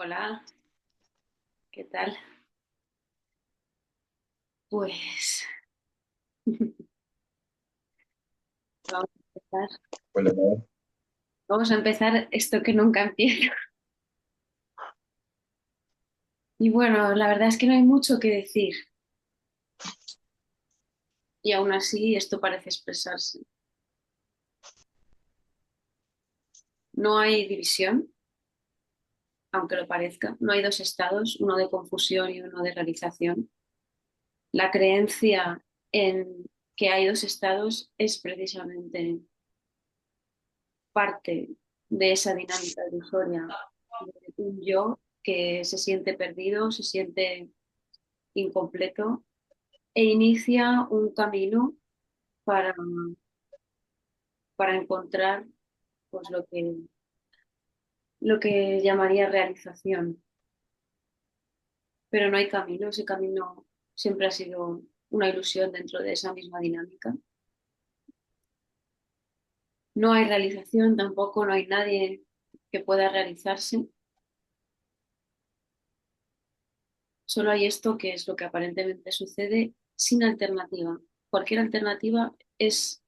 Hola, ¿qué tal? Pues vamos a empezar. Hola, ¿no? Vamos a empezar esto que nunca empieza. Y bueno, la verdad es que no hay mucho que decir y aún así esto parece expresarse. No hay división, aunque lo parezca. No hay dos estados, uno de confusión y uno de realización. La creencia en que hay dos estados es precisamente parte de esa dinámica ilusoria de un yo que se siente perdido, se siente incompleto e inicia un camino para, para encontrar pues, lo que llamaría realización. Pero no hay camino, ese camino siempre ha sido una ilusión dentro de esa misma dinámica. No hay realización tampoco, no hay nadie que pueda realizarse. Solo hay esto que es lo que aparentemente sucede sin alternativa. Cualquier alternativa es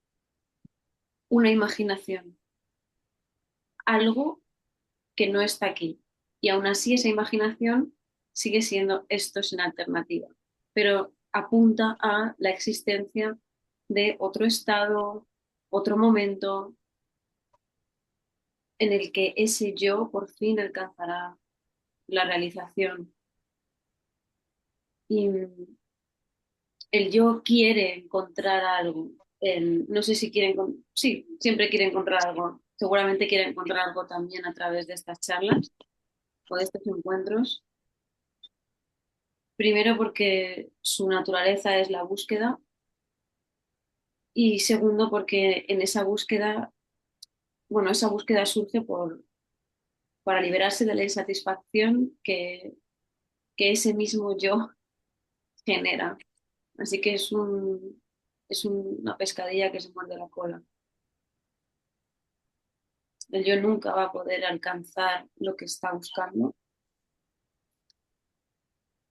una imaginación, algo que no está aquí. Y aún así esa imaginación sigue siendo esto sin alternativa, pero apunta a la existencia de otro estado, otro momento en el que ese yo por fin alcanzará la realización. Y el yo quiere encontrar algo. No sé si quiere, sí, siempre quiere encontrar algo. Seguramente quiere encontrar algo también a través de estas charlas o de estos encuentros. Primero porque su naturaleza es la búsqueda y segundo porque en esa búsqueda, bueno, esa búsqueda surge para liberarse de la insatisfacción que ese mismo yo genera. Así que es una pescadilla que se muerde la cola. El yo nunca va a poder alcanzar lo que está buscando.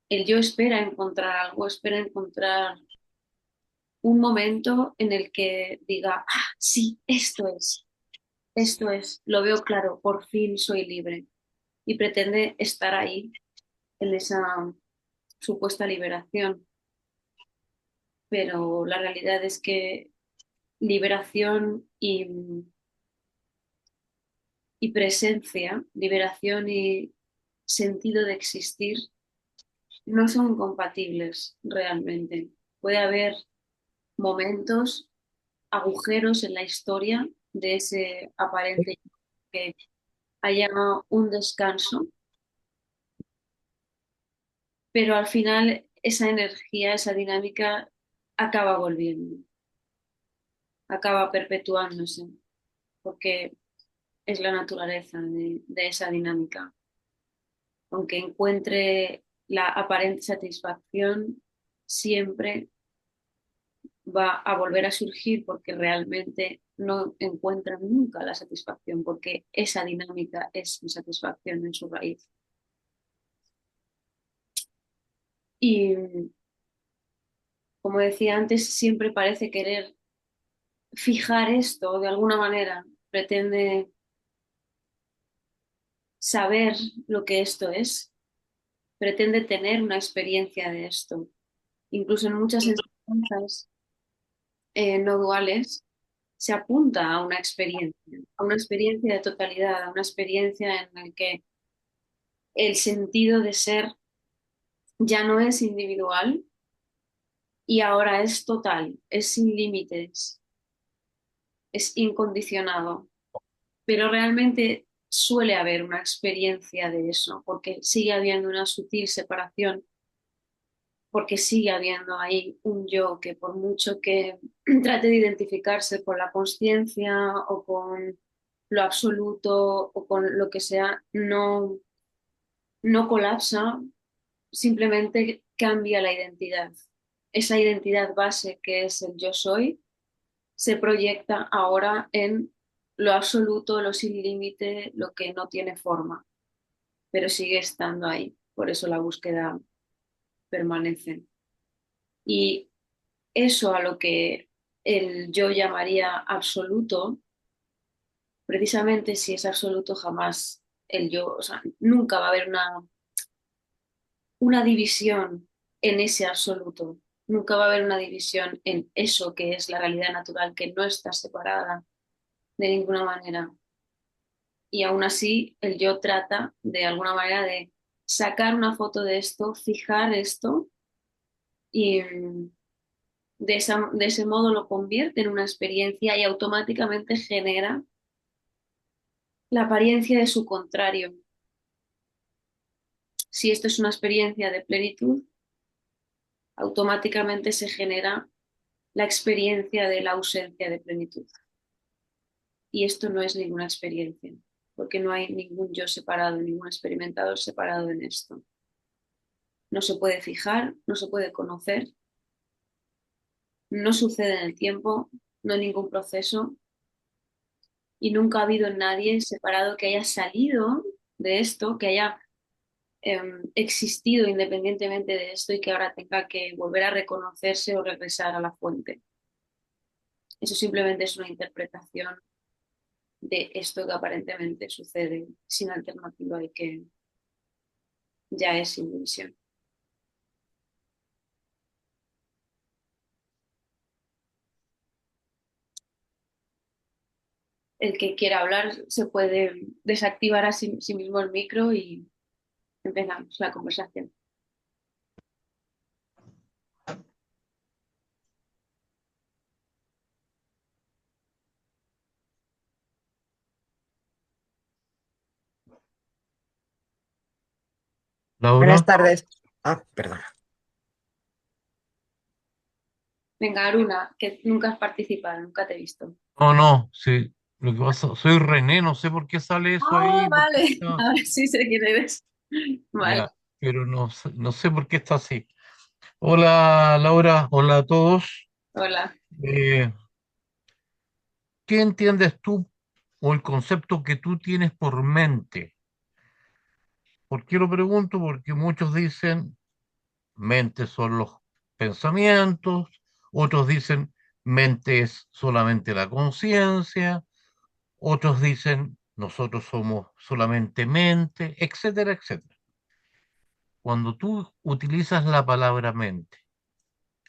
El yo espera encontrar algo, espera encontrar un momento en el que diga, ah, sí, esto es, lo veo claro, por fin soy libre. Y pretende estar ahí, en esa supuesta liberación. Pero la realidad es que liberación y presencia, liberación y sentido de existir no son compatibles realmente. Puede haber momentos, agujeros en la historia de ese aparente que haya un descanso, pero al final esa energía, esa dinámica acaba volviendo, acaba perpetuándose, porque es la naturaleza de esa dinámica. Aunque encuentre la aparente satisfacción, siempre va a volver a surgir porque realmente no encuentra nunca la satisfacción, porque esa dinámica es insatisfacción en su raíz. Y como decía antes, siempre parece querer fijar esto de alguna manera, pretende saber lo que esto es, pretende tener una experiencia de esto. Incluso en muchas enseñanzas no duales se apunta a una experiencia de totalidad, a una experiencia en la que el sentido de ser ya no es individual y ahora es total, es sin límites, es incondicionado. Pero realmente suele haber una experiencia de eso, porque sigue habiendo una sutil separación, porque sigue habiendo ahí un yo que por mucho que trate de identificarse con la conciencia o con lo absoluto o con lo que sea, no colapsa, simplemente cambia la identidad. Esa identidad base que es el yo soy se proyecta ahora en lo absoluto, lo sin límite, lo que no tiene forma. pero sigue estando ahí. Por eso la búsqueda permanece. Y eso a lo que el yo llamaría absoluto, precisamente si es absoluto, jamás el yo, o sea, nunca va a haber una división en ese absoluto. Nunca va a haber una división en eso que es la realidad natural, que no está separada de ninguna manera. Y aún así, el yo trata de alguna manera de sacar una foto de esto, fijar esto y de ese modo lo convierte en una experiencia y automáticamente genera la apariencia de su contrario. Si esto es una experiencia de plenitud, automáticamente se genera la experiencia de la ausencia de plenitud. Y esto no es ninguna experiencia, porque no hay ningún yo separado, ningún experimentador separado en esto. No se puede fijar, no se puede conocer, no sucede en el tiempo, no hay ningún proceso y nunca ha habido nadie separado que haya salido de esto, que haya existido independientemente de esto y que ahora tenga que volver a reconocerse o regresar a la fuente. Eso simplemente es una interpretación de esto que aparentemente sucede sin alternativa y que ya es sin división. El que quiera hablar se puede desactivar a sí mismo el micro y empezamos la conversación. Buenas Laura, tardes. Ah, perdona. Venga, Aruna, que nunca has participado, nunca te he visto. no, no, sí, lo que pasa, soy René, no sé por qué sale eso Ah, ahí, por qué vale. está, Ahora sí sé quién eres. Vale, ya, pero no, no sé por qué está así. Hola Laura, hola a todos. hola. Eh, ¿Qué entiendes tú o el concepto que tú tienes por mente? ¿Por qué lo pregunto? Porque muchos dicen mente son los pensamientos, otros dicen mente es solamente la conciencia, otros dicen nosotros somos solamente mente, etcétera, etcétera. Cuando tú utilizas la palabra mente,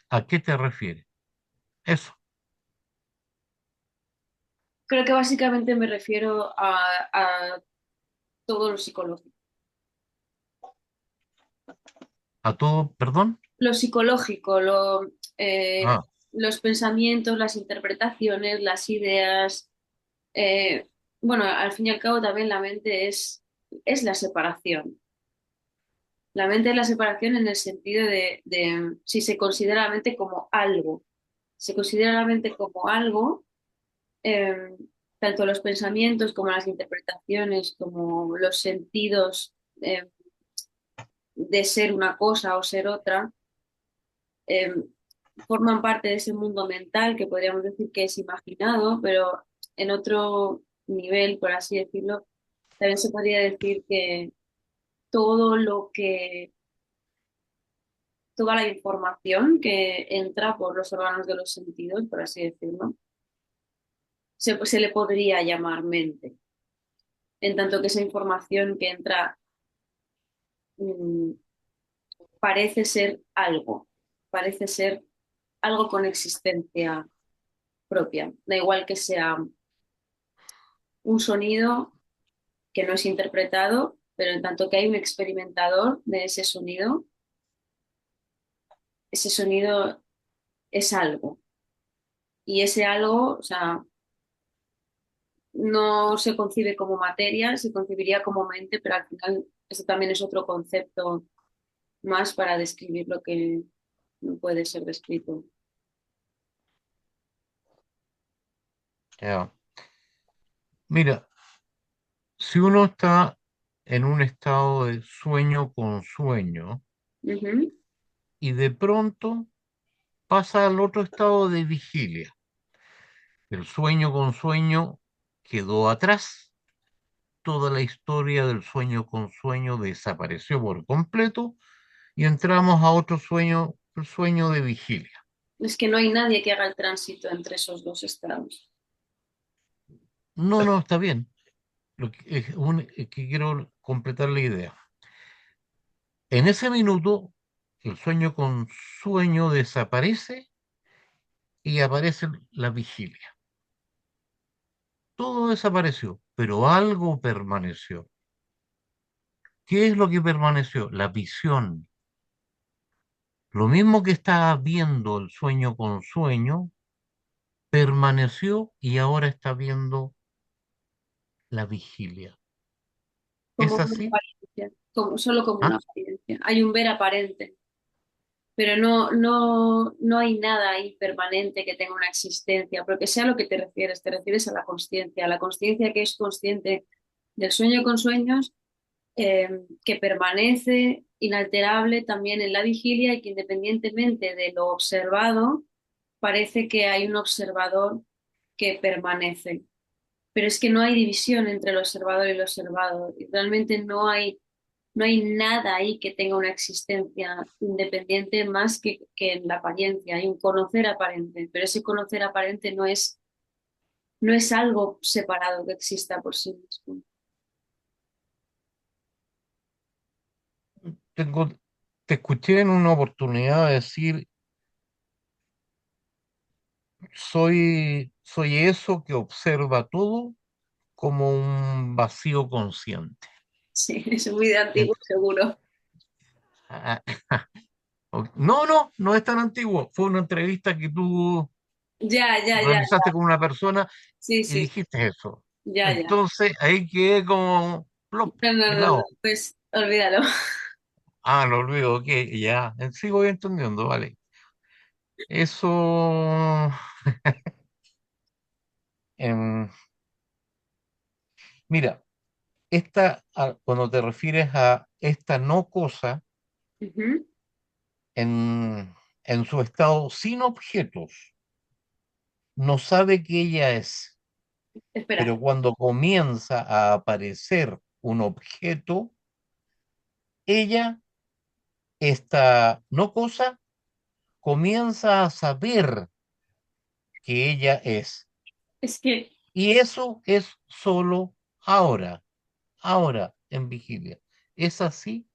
¿a qué te refieres? Eso, Creo que básicamente me refiero a todo lo psicológico. a todo, perdón. Lo psicológico, eh, Ah, los pensamientos, las interpretaciones, las ideas. eh, bueno, al fin y al cabo también la mente es la separación. La mente es la separación en el sentido de si se considera la mente como algo. Se considera la mente como algo, eh, tanto los pensamientos como las interpretaciones, como los sentidos de ser una cosa o ser otra, eh, forman parte de ese mundo mental que podríamos decir que es imaginado, pero en otro nivel, por así decirlo, también se podría decir que todo lo que, toda la información que entra por los órganos de los sentidos, por así decirlo, se le podría llamar mente, en tanto que esa información que entra mm, parece ser algo, parece ser algo con existencia propia. Da igual que sea un sonido que no es interpretado, pero en tanto que hay un experimentador de ese sonido es algo. Y ese algo, o sea, no se concibe como materia, se concibiría como mente, pero al final eso también es otro concepto más para describir lo que no puede ser descrito. ya. Mira, si uno está en un estado de sueño con sueño Ujú. y de pronto pasa al otro estado de vigilia, el sueño con sueño quedó atrás toda la historia del sueño con sueño desapareció por completo y entramos a otro sueño, el sueño de vigilia. Es que no hay nadie que haga el tránsito entre esos dos estados. No, no, está bien. Es que quiero completar la idea. En ese minuto, el sueño con sueño desaparece y aparece la vigilia. Todo desapareció, pero algo permaneció. ¿Qué es lo que permaneció? La visión. Lo mismo que estaba viendo el sueño con sueño, permaneció y ahora está viendo la vigilia. Como ¿Es una así? apariencia, solo como una ¿Ah? apariencia. Hay un ver aparente, pero no hay nada ahí permanente que tenga una existencia, porque sea lo que te refieres a la consciencia que es consciente del sueño con sueños, que permanece inalterable también en la vigilia y que independientemente de lo observado, parece que hay un observador que permanece. Pero es que no hay división entre el observador y el observado. Y realmente no hay nada ahí que tenga una existencia independiente más que en la apariencia. Hay un conocer aparente, pero ese conocer aparente no es algo separado que exista por sí mismo. Tengo, te escuché en una oportunidad decir, soy eso que observa todo como un vacío consciente. Sí, es muy de En- antiguo, seguro. ah, no, no, no es tan antiguo. Fue una entrevista que tú Ya, ya, ya. realizaste con una persona Sí, y sí, dijiste eso. ya, ya. Entonces ahí quedé como plop, No, no, no, no. helado. Pues olvídalo. Ah, lo olvido, ok, ya. Sí voy entendiendo, vale. Eso, em, mira, cuando te refieres a esta no cosa Ujú. en su estado sin objetos, no sabe que ella es, Espera, pero cuando comienza a aparecer un objeto, ella, esta no cosa, comienza a saber que ella es. es que Y eso es solo ahora, ahora en vigilia. ¿Es así?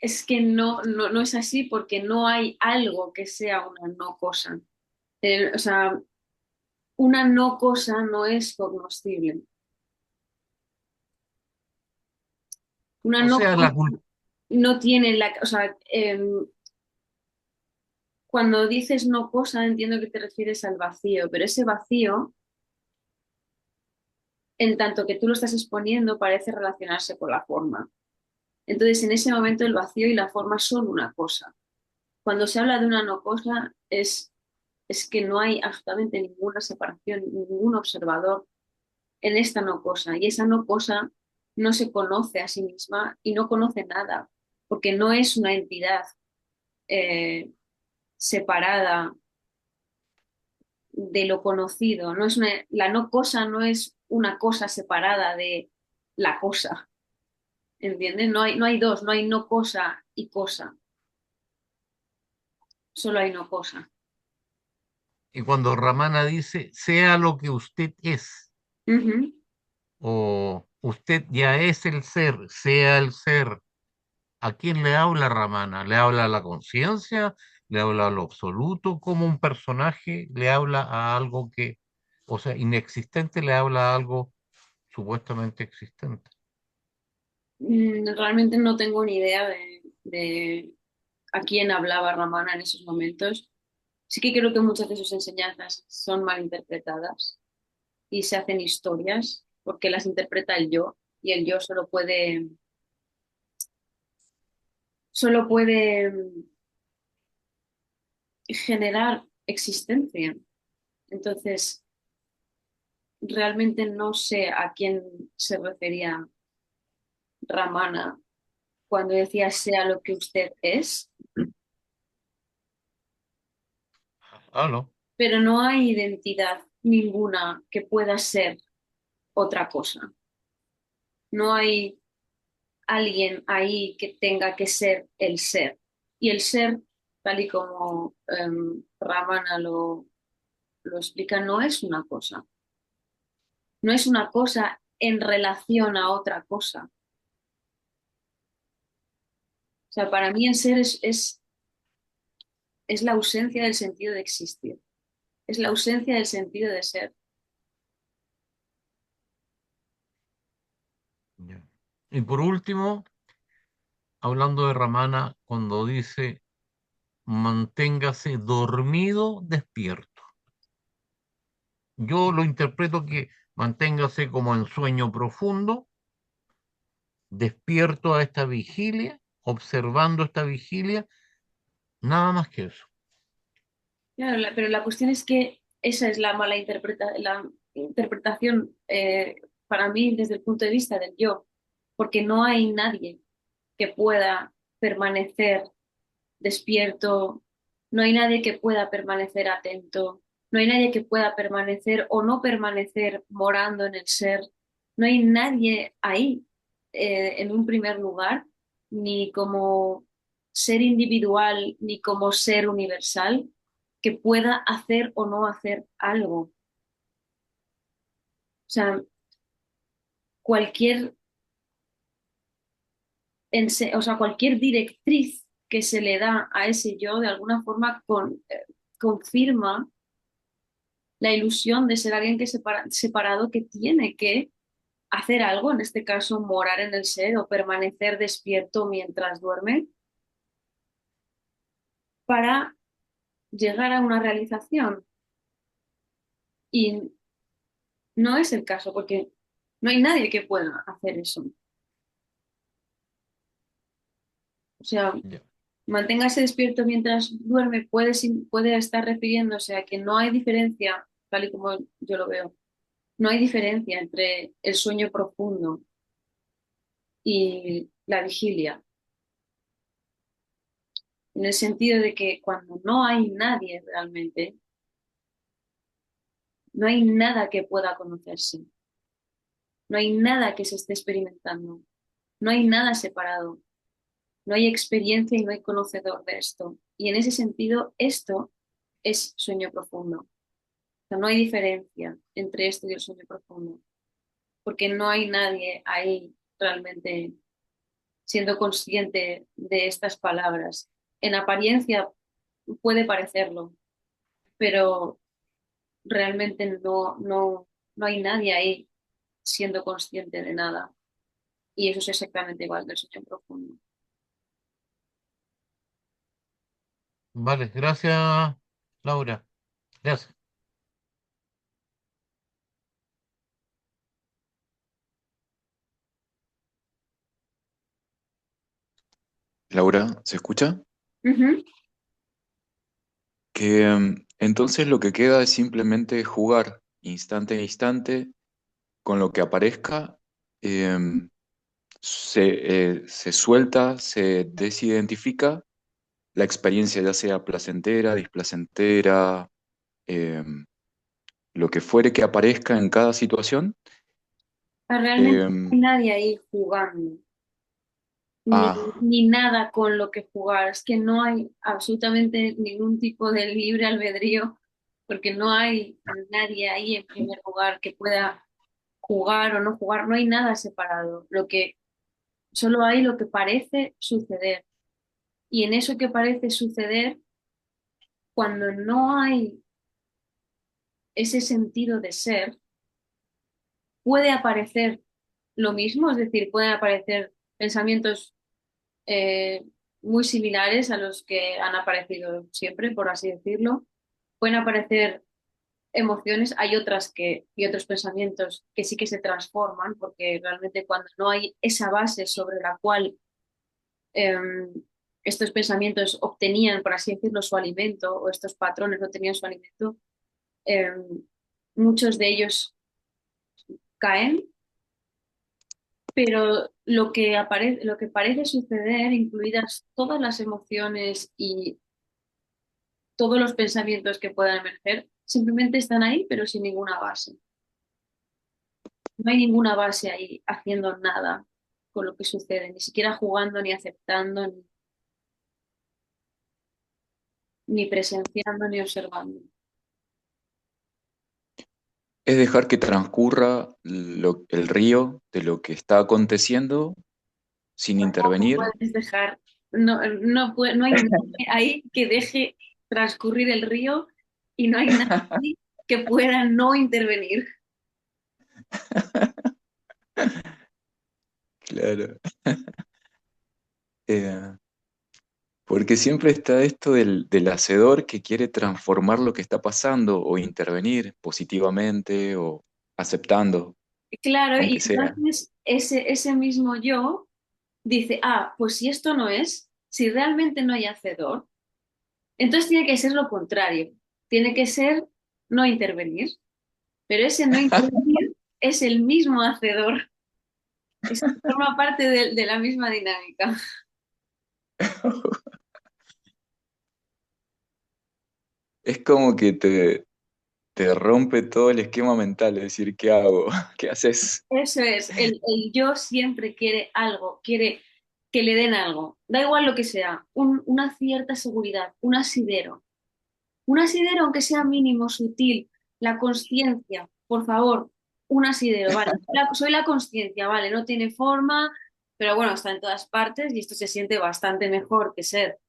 no es así porque no hay algo que sea una no cosa. O sea, una no cosa no es cognoscible. Una O no sea, cosa no tiene o sea, cuando dices no cosa entiendo que te refieres al vacío, pero ese vacío, en tanto que tú lo estás exponiendo, parece relacionarse con la forma. Entonces, en ese momento el vacío y la forma son una cosa. Cuando se habla de una no cosa es que no hay absolutamente ninguna separación, ningún observador en esta no cosa. Y esa no cosa no se conoce a sí misma y no conoce nada, porque no es una entidad eh, separada de lo conocido. No es la no cosa no es una cosa separada de la cosa, ¿entiendes? No hay dos, no hay no cosa y cosa, solo hay no cosa. y cuando Ramana dice, sea lo que usted es, Ujú. o usted ya es el ser, sea el ser, ¿a quién le habla Ramana? ¿Le habla a la conciencia? ¿Le habla a lo absoluto como un personaje? ¿Le habla a algo que, o sea, inexistente, le habla a algo supuestamente existente? Realmente no tengo ni idea de a quién hablaba Ramana en esos momentos. Sí que creo que muchas de sus enseñanzas son mal interpretadas y se hacen historias porque las interpreta el yo y el yo solo puede generar existencia. Entonces, realmente no sé a quién se refería Ramana cuando decía sea lo que usted es, Ah, no. pero no hay identidad ninguna que pueda ser otra cosa. No hay alguien ahí que tenga que ser el ser. Y el ser, tal y como Ramana lo explica, no es una cosa. No es una cosa en relación a otra cosa. O sea, para mí el ser es la ausencia del sentido de existir. Es la ausencia del sentido de ser. Ya. Y por último, hablando de Ramana, cuando dice manténgase dormido, despierto. Yo lo interpreto que manténgase como en sueño profundo, despierto a esta vigilia, observando esta vigilia, nada más que eso. Claro, pero la cuestión es que esa es la interpretación para mí desde el punto de vista del yo, porque no hay nadie que pueda permanecer despierto, no hay nadie que pueda permanecer atento, no hay nadie que pueda permanecer o no permanecer morando en el ser, no hay nadie ahí en un primer lugar, ni como ser individual, ni como ser universal, que pueda hacer o no hacer algo. O sea, cualquier, o sea, cualquier directriz que se le da a ese yo, de alguna forma confirma la ilusión de ser alguien que separado que tiene que hacer algo, en este caso morar en el ser o permanecer despierto mientras duerme, para llegar a una realización. Y no es el caso, porque no hay nadie que pueda hacer eso. O sea, Ya. manténgase despierto mientras duerme, puede estar refiriéndose a que no hay diferencia, tal y como yo lo veo, no hay diferencia entre el sueño profundo y la vigilia, en el sentido de que cuando no hay nadie realmente, no hay nada que pueda conocerse, no hay nada que se esté experimentando, no hay nada separado, no hay experiencia y no hay conocedor de esto. Y en ese sentido, esto es sueño profundo. O sea, no hay diferencia entre esto y el sueño profundo, porque no hay nadie ahí realmente siendo consciente de estas palabras. En apariencia puede parecerlo, pero realmente no hay nadie ahí siendo consciente de nada. Y eso es exactamente igual del sueño profundo. Vale, gracias, Laura. Gracias. Laura, ¿se escucha? Ujú. Que entonces lo que queda es simplemente jugar instante a instante con lo que aparezca, em, se suelta, se desidentifica la experiencia, ya sea placentera, displacentera, em, lo que fuere que aparezca en cada situación. Realmente no em, hay nadie ahí jugando, ah, ni nada con lo que jugar. Es que no hay absolutamente ningún tipo de libre albedrío, porque no hay nadie ahí en primer lugar que pueda jugar o no jugar. No hay nada separado. Solo hay lo que parece suceder. Y en eso que parece suceder, cuando no hay ese sentido de ser, puede aparecer lo mismo, es decir, pueden aparecer pensamientos eh, muy similares a los que han aparecido siempre, por así decirlo. Pueden aparecer emociones, hay otras y otros pensamientos que sí que se transforman, porque realmente cuando no hay esa base sobre la cual eh, estos pensamientos obtenían, por así decirlo, su alimento, o estos patrones no tenían su alimento, eh, muchos de ellos caen, pero lo que parece suceder, incluidas todas las emociones y todos los pensamientos que puedan emerger, simplemente están ahí, pero sin ninguna base. No hay ninguna base ahí haciendo nada con lo que sucede, ni siquiera jugando, ni aceptando, ni presenciando, ni observando. Es dejar que transcurra el río de lo que está aconteciendo sin No intervenir. puedes dejar, no hay nadie ahí que deje transcurrir el río y no hay nadie que pueda no intervenir. Claro. Eh, Porque siempre está esto del hacedor que quiere transformar lo que está pasando o intervenir positivamente o aceptando, Claro, y aunque sea. entonces ese mismo yo dice, ah, pues si esto no es, si realmente no hay hacedor, entonces tiene que ser lo contrario, tiene que ser no intervenir, pero ese no intervenir es el mismo hacedor, forma parte de la misma dinámica. Es como que te rompe todo el esquema mental, es decir, ¿qué hago? ¿Qué haces? Eso es, el yo siempre quiere algo, quiere que le den algo, da igual lo que sea, una cierta seguridad, un asidero aunque sea mínimo, sutil, la consciencia, por favor, un asidero, vale, soy la consciencia, vale, no tiene forma, pero bueno, está en todas partes y esto se siente bastante mejor que ser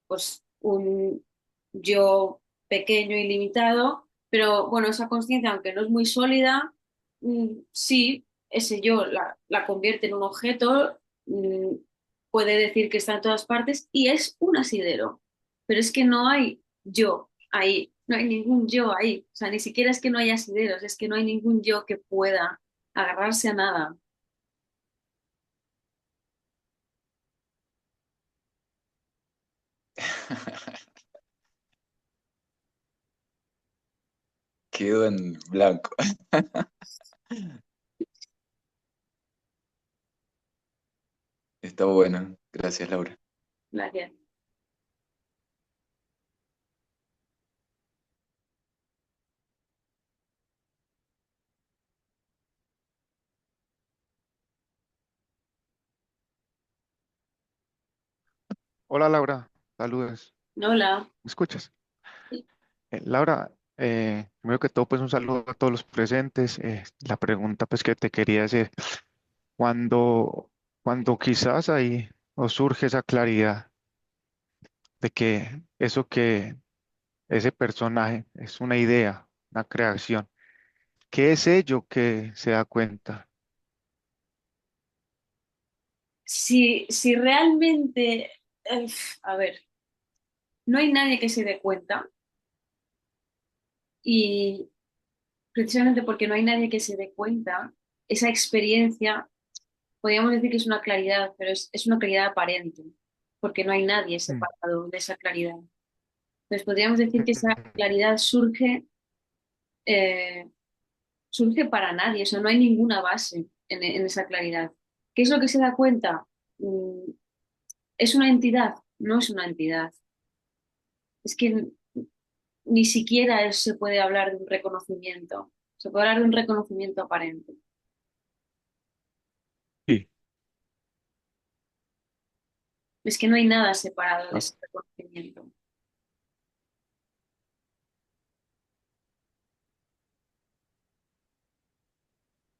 pues un yo pequeño y limitado, pero bueno, esa consciencia, aunque no es muy sólida, sí, ese yo la convierte en un objeto, puede decir que está en todas partes y es un asidero, pero es que no hay yo ahí, no hay ningún yo ahí, o sea, ni siquiera es que no haya asideros, es que no hay ningún yo que pueda agarrarse a nada. Quedo en blanco. Está bueno. Gracias, Laura. Gracias. Hola Laura, saludos. Hola. ¿Me escuchas? Laura, primero que todo, pues un saludo a todos los presentes. La pregunta pues que te quería hacer, cuando, cuando quizás ahí os surge esa claridad de que eso que ese personaje es una idea, una creación, ¿qué es ello que se da cuenta? Si realmente, a ver, no hay nadie que se dé cuenta y precisamente porque no hay nadie que se dé cuenta, esa experiencia, podríamos decir que es una claridad, pero es una claridad aparente, porque no hay nadie Mm, separado de esa claridad. Entonces podríamos decir que esa mm, claridad eh, surge para nadie, o sea, no hay ninguna base en esa claridad. ¿Qué es lo que se da cuenta? ¿Es una entidad? No es una entidad. Es que ni siquiera se puede hablar de un reconocimiento. Se puede hablar de un reconocimiento aparente. sí, Es que no hay nada separado de ah, ese reconocimiento.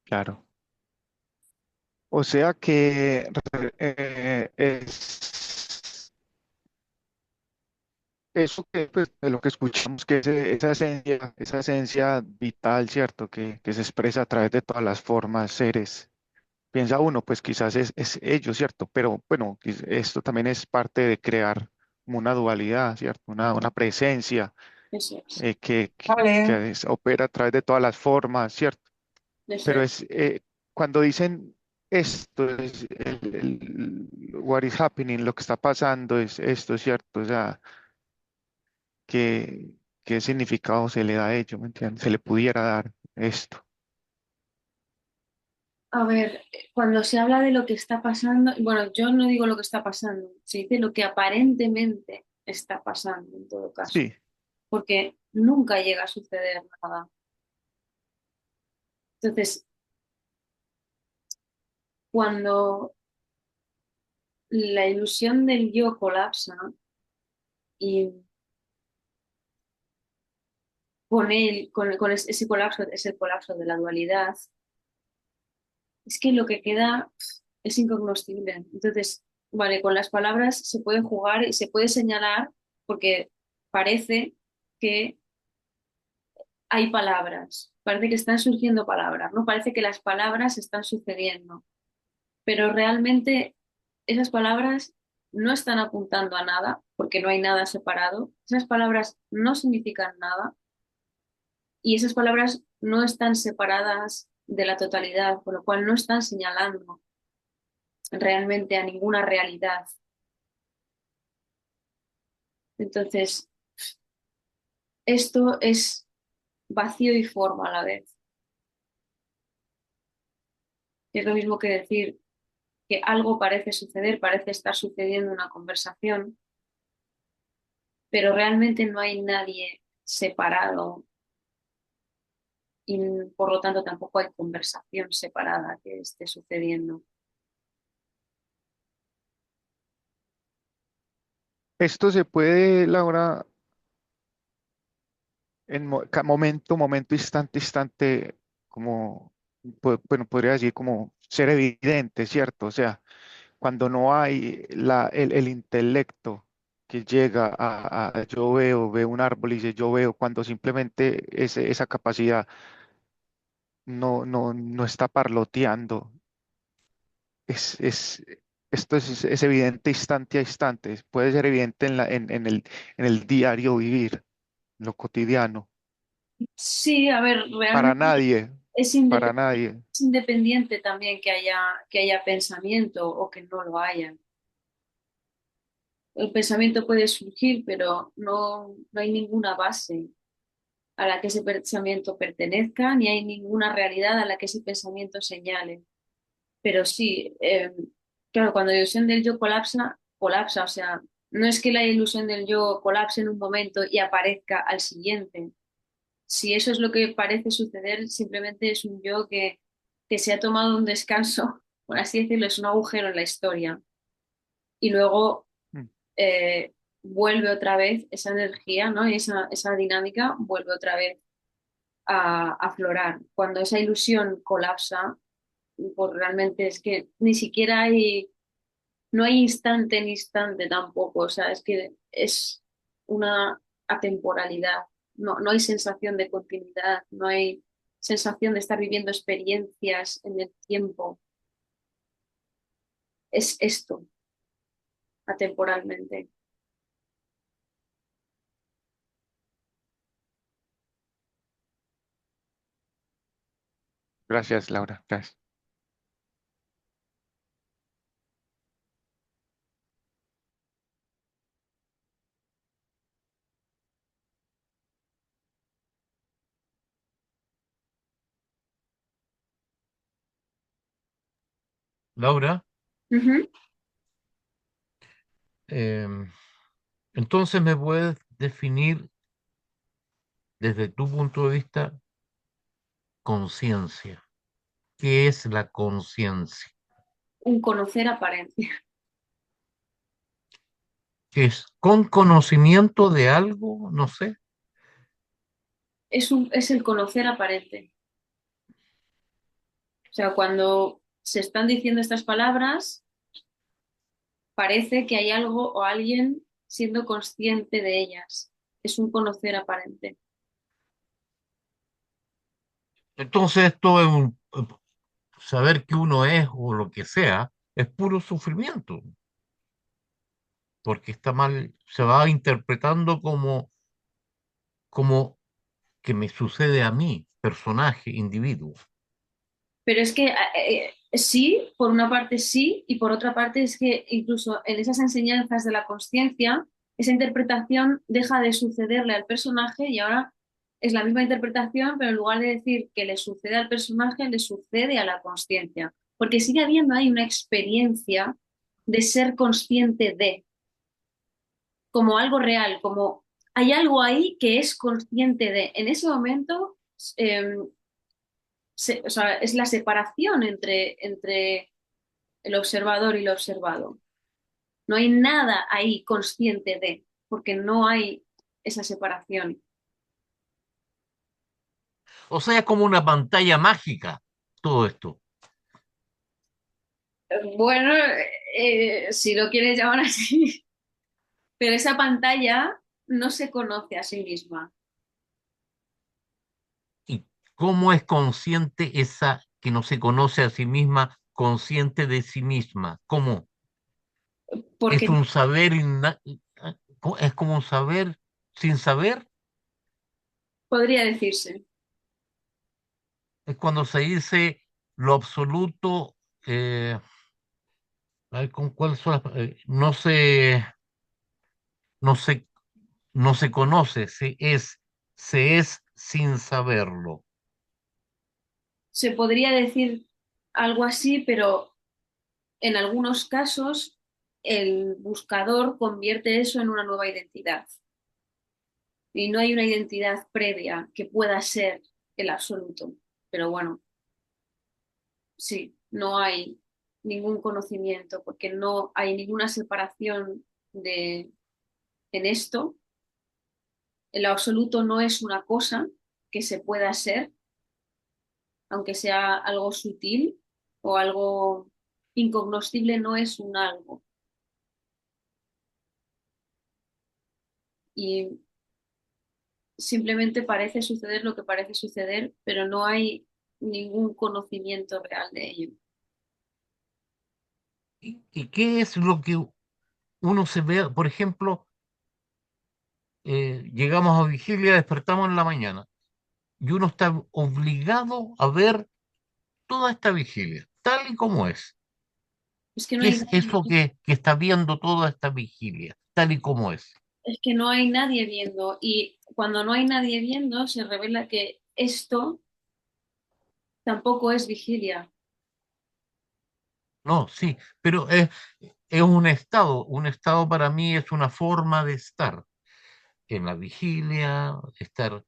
claro. O sea que eso que, pues, de lo que escuchamos, que esa esencia vital, ¿cierto? Que se expresa a través de todas las formas, seres. Piensa uno, pues quizás es ello, ¿cierto? Pero bueno, esto también es parte de crear como una dualidad, ¿cierto? Una presencia Eso es. opera a través de todas las formas, ¿cierto? Eso Pero es. es cuando dicen esto, es what is happening, lo que está pasando es esto, ¿cierto? O sea, ¿qué, qué significado se le da a ello? ¿Me entiendes? Se le pudiera dar esto. A ver, cuando se habla de lo que está pasando, bueno, yo no digo lo que está pasando, se dice lo que aparentemente está pasando en todo caso, Sí, porque nunca llega a suceder nada. Entonces, cuando la ilusión del yo colapsa y ese colapso es el colapso de la dualidad, es que lo que queda es incognoscible. Entonces, vale, con las palabras se puede jugar y se puede señalar porque parece que hay palabras, parece que están surgiendo palabras, ¿no? Parece que las palabras están sucediendo, pero realmente esas palabras no están apuntando a nada porque no hay nada separado. Esas palabras no significan nada y esas palabras no están separadas de la totalidad, con lo cual no están señalando realmente a ninguna realidad. Entonces, esto es vacío y forma a la vez. Es lo mismo que decir que algo parece suceder, parece estar sucediendo una conversación, pero realmente no hay nadie separado y por lo tanto tampoco hay conversación separada que esté sucediendo. Esto se puede, Laura, en momento, instante, como, bueno, podría decir como ser evidente, ¿cierto? O sea, cuando no hay el intelecto que llega yo veo un árbol y dice yo veo, cuando simplemente esa capacidad no está parloteando, es, esto es evidente instante a instante, puede ser evidente en el diario vivir, en lo cotidiano, Sí, a ver, para realmente nadie, es para nadie. es independiente también que haya pensamiento o que no lo haya. El pensamiento puede surgir, pero no hay ninguna base a la que ese pensamiento pertenezca, ni hay ninguna realidad a la que ese pensamiento señale. Pero sí, claro, cuando la ilusión del yo colapsa, colapsa, o sea, no es que la ilusión del yo colapse en un momento y aparezca al siguiente. Si eso es lo que parece suceder, simplemente es un yo que se ha tomado un descanso, por así decirlo, es un agujero en la historia. Y luego Mm. vuelve otra vez esa energía, ¿no? Y esa dinámica vuelve otra vez a aflorar. Cuando esa ilusión colapsa, pues realmente es que ni siquiera no hay instante en instante tampoco, o sea, es que es una atemporalidad, no hay sensación de continuidad, no hay sensación de estar viviendo experiencias en el tiempo, es esto, atemporalmente. Gracias, Laura, gracias. Laura, Ujú. em, entonces me puedes definir desde tu punto de vista conciencia. ¿Qué es la conciencia? Un conocer aparente, ¿Es con conocimiento de algo? No sé. es el conocer aparente. O sea, cuando se están diciendo estas palabras, parece que hay algo o alguien siendo consciente de ellas. Es un conocer aparente. Entonces esto es saber que uno es o lo que sea, es puro sufrimiento, porque está mal, se va interpretando como que me sucede a mí, personaje, individuo. Pero es que sí, por una parte sí, y por otra parte es que incluso en esas enseñanzas de la consciencia, esa interpretación deja de sucederle al personaje y ahora es la misma interpretación, pero en lugar de decir que le sucede al personaje, le sucede a la consciencia. Porque sigue habiendo ahí una experiencia de ser consciente de, como algo real, como hay algo ahí que es consciente de. En ese momento, eh, o sea, es la separación entre el observador y lo observado. No hay nada ahí consciente de, porque no hay esa separación. O sea, es como una pantalla mágica todo esto. Bueno, si lo quieres llamar así, pero esa pantalla no se conoce a sí misma, ¿Y cómo es consciente esa que no se conoce a sí misma, consciente de sí misma? ¿Cómo? Es porque un saber, es como un saber sin saber. podría decirse. Es cuando se dice lo absoluto, a ver, ¿con cuál son no se, no se conoce, se es sin saberlo. Se podría decir algo así, pero en algunos casos el buscador convierte eso en una nueva identidad y no hay una identidad previa que pueda ser el absoluto. Pero bueno, sí, no hay ningún conocimiento porque no hay ninguna separación en esto. El absoluto no es una cosa que se pueda ser, aunque sea algo sutil o algo incognoscible, no es un algo. Y simplemente parece suceder lo que parece suceder, pero no hay ningún conocimiento real de ello. Y qué es lo que uno se ve? Por ejemplo, llegamos a vigilia, despertamos en la mañana y uno está obligado a ver toda esta vigilia, tal y como es. Es que no ¿Qué hay es eso que está viendo toda esta vigilia, tal y como es? Es que no hay nadie viendo y cuando no hay nadie viendo se revela que esto tampoco es vigilia. No, sí, pero es un estado para mí es una forma de estar en la vigilia, estar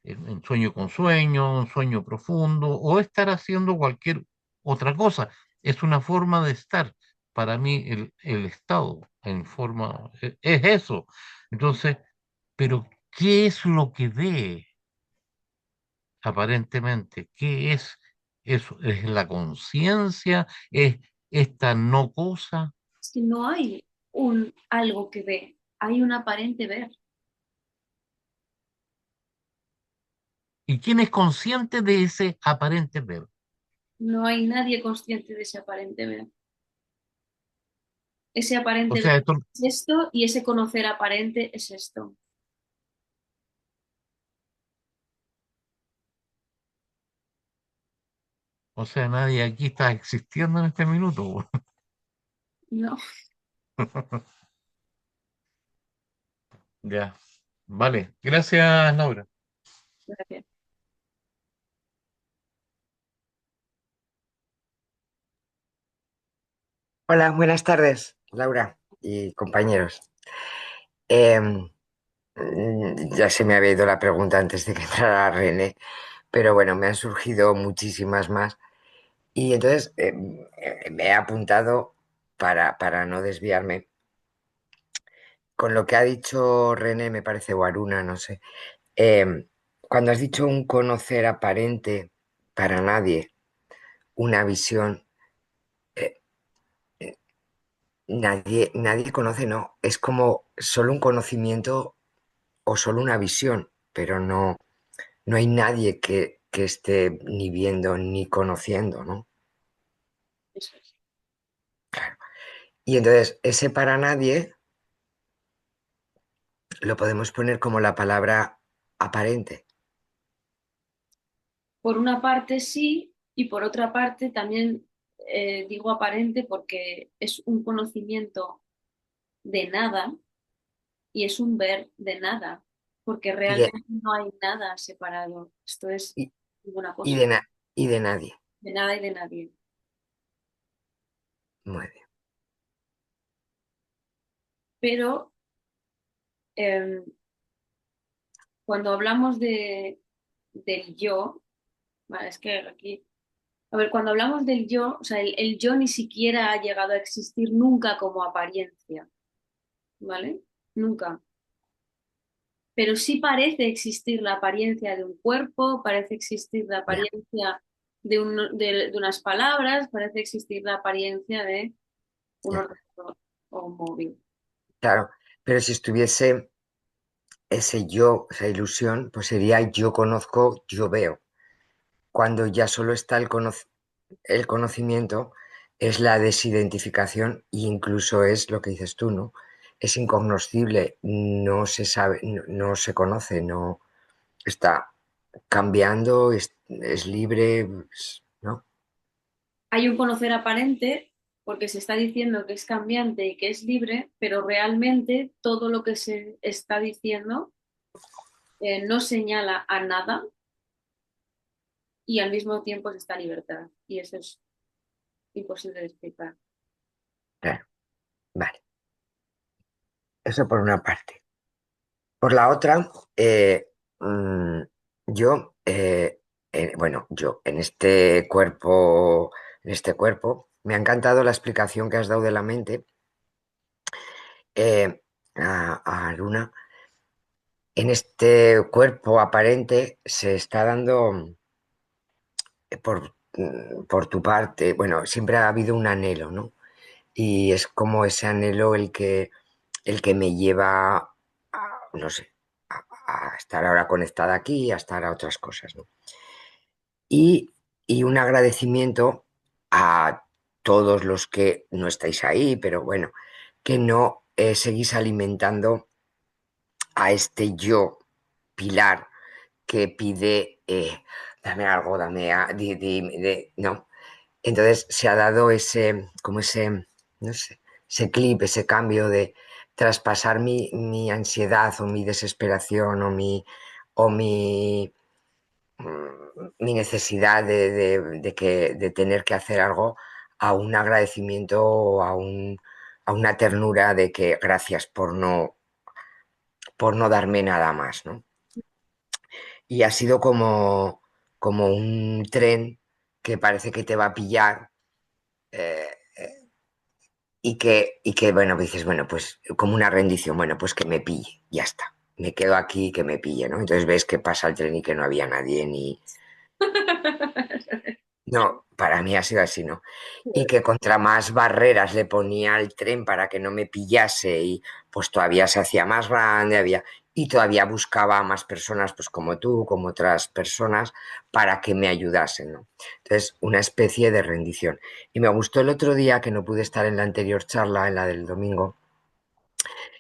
en sueño con sueño, un sueño profundo, o estar haciendo cualquier otra cosa. Es una forma de estar. Para mí el estado en forma es eso. Entonces, pero ¿qué es lo que ve aparentemente? ¿Qué es eso? ¿Es la conciencia? ¿Es esta no cosa? Es que no hay un algo que ve, hay un aparente ver. ¿Y quién es consciente de ese aparente ver? No hay nadie consciente de ese aparente ver. Ese O aparente ver sea, esto, es esto y ese conocer aparente es esto. o sea, nadie aquí está existiendo en este minuto. No, Ya, vale. Gracias, Laura. gracias. Hola, buenas tardes, Laura y compañeros. Ya se me había ido la pregunta antes de que entrara René, pero bueno, me han surgido muchísimas más. Y entonces me he apuntado para no desviarme. Con lo que ha dicho René, me parece, o Aruna, no sé. Cuando has dicho un conocer aparente para nadie, una visión, eh, nadie conoce, no. Es como solo un conocimiento o solo una visión, pero no hay nadie que esté ni viendo ni conociendo, ¿no? Eso es. Y entonces, ese para nadie lo podemos poner como la palabra aparente. Por una parte sí y por otra parte también digo aparente porque es un conocimiento de nada y es un ver de nada, porque Y de, realmente no hay nada separado. Esto es y, ninguna y cosa, de, y de nadie. de nada y de nadie. Muy bien. Pero eh, cuando hablamos del yo, vale, es que aquí A ver, cuando hablamos del yo, o sea, el yo ni siquiera ha llegado a existir nunca como apariencia, ¿vale? Nunca. Pero sí parece existir la apariencia de un cuerpo, parece existir la Ya, apariencia de unas palabras, parece existir la apariencia de un ya, ordenador o un móvil. claro. Pero si estuviese ese yo, esa ilusión, pues sería yo conozco, yo veo. Cuando ya solo está el conocimiento, es la desidentificación e incluso es lo que dices tú, ¿no? Es incognoscible, no se sabe, no, no se conoce, no está cambiando, es libre, ¿no? Hay un conocer aparente porque se está diciendo que es cambiante y que es libre, pero realmente todo lo que se está diciendo no señala a nada y al mismo tiempo es esta libertad. Y eso es imposible de explicar. Claro, vale. Eso por una parte. Por la otra, mm, yo, bueno, yo en este cuerpo, me ha encantado la explicación que has dado de la mente eh, a Aruna. En este cuerpo aparente se está dando por tu parte, bueno, siempre ha habido un anhelo, ¿no? Y es como ese anhelo el que me lleva a, no sé, a estar ahora conectada aquí y a estar a otras cosas, ¿no? Y, y un agradecimiento a todos los que no estáis ahí, pero bueno, que no seguís alimentando a este yo pilar que pide, dame algo, no. Entonces se ha dado como ese, no sé, ese clip, ese cambio de traspasar mi ansiedad o mi desesperación o mi necesidad de tener que hacer algo a un agradecimiento o a una ternura de que gracias por no darme nada más, ¿no? Y ha sido como un tren que parece que te va a pillar eh, y que, bueno, dices, bueno, pues como una rendición, bueno, pues que me pille, ya está. Me quedo aquí y que me pille, ¿no? Entonces ves que pasa el tren y que no había nadie, ni, no, para mí ha sido así, ¿no? Y que contra más barreras le ponía al tren para que no me pillase y pues todavía se hacía más grande, y todavía buscaba a más personas, pues como tú, como otras personas, para que me ayudasen, ¿no? Entonces, una especie de rendición. Y me gustó el otro día, que no pude estar en la anterior charla, en la del domingo,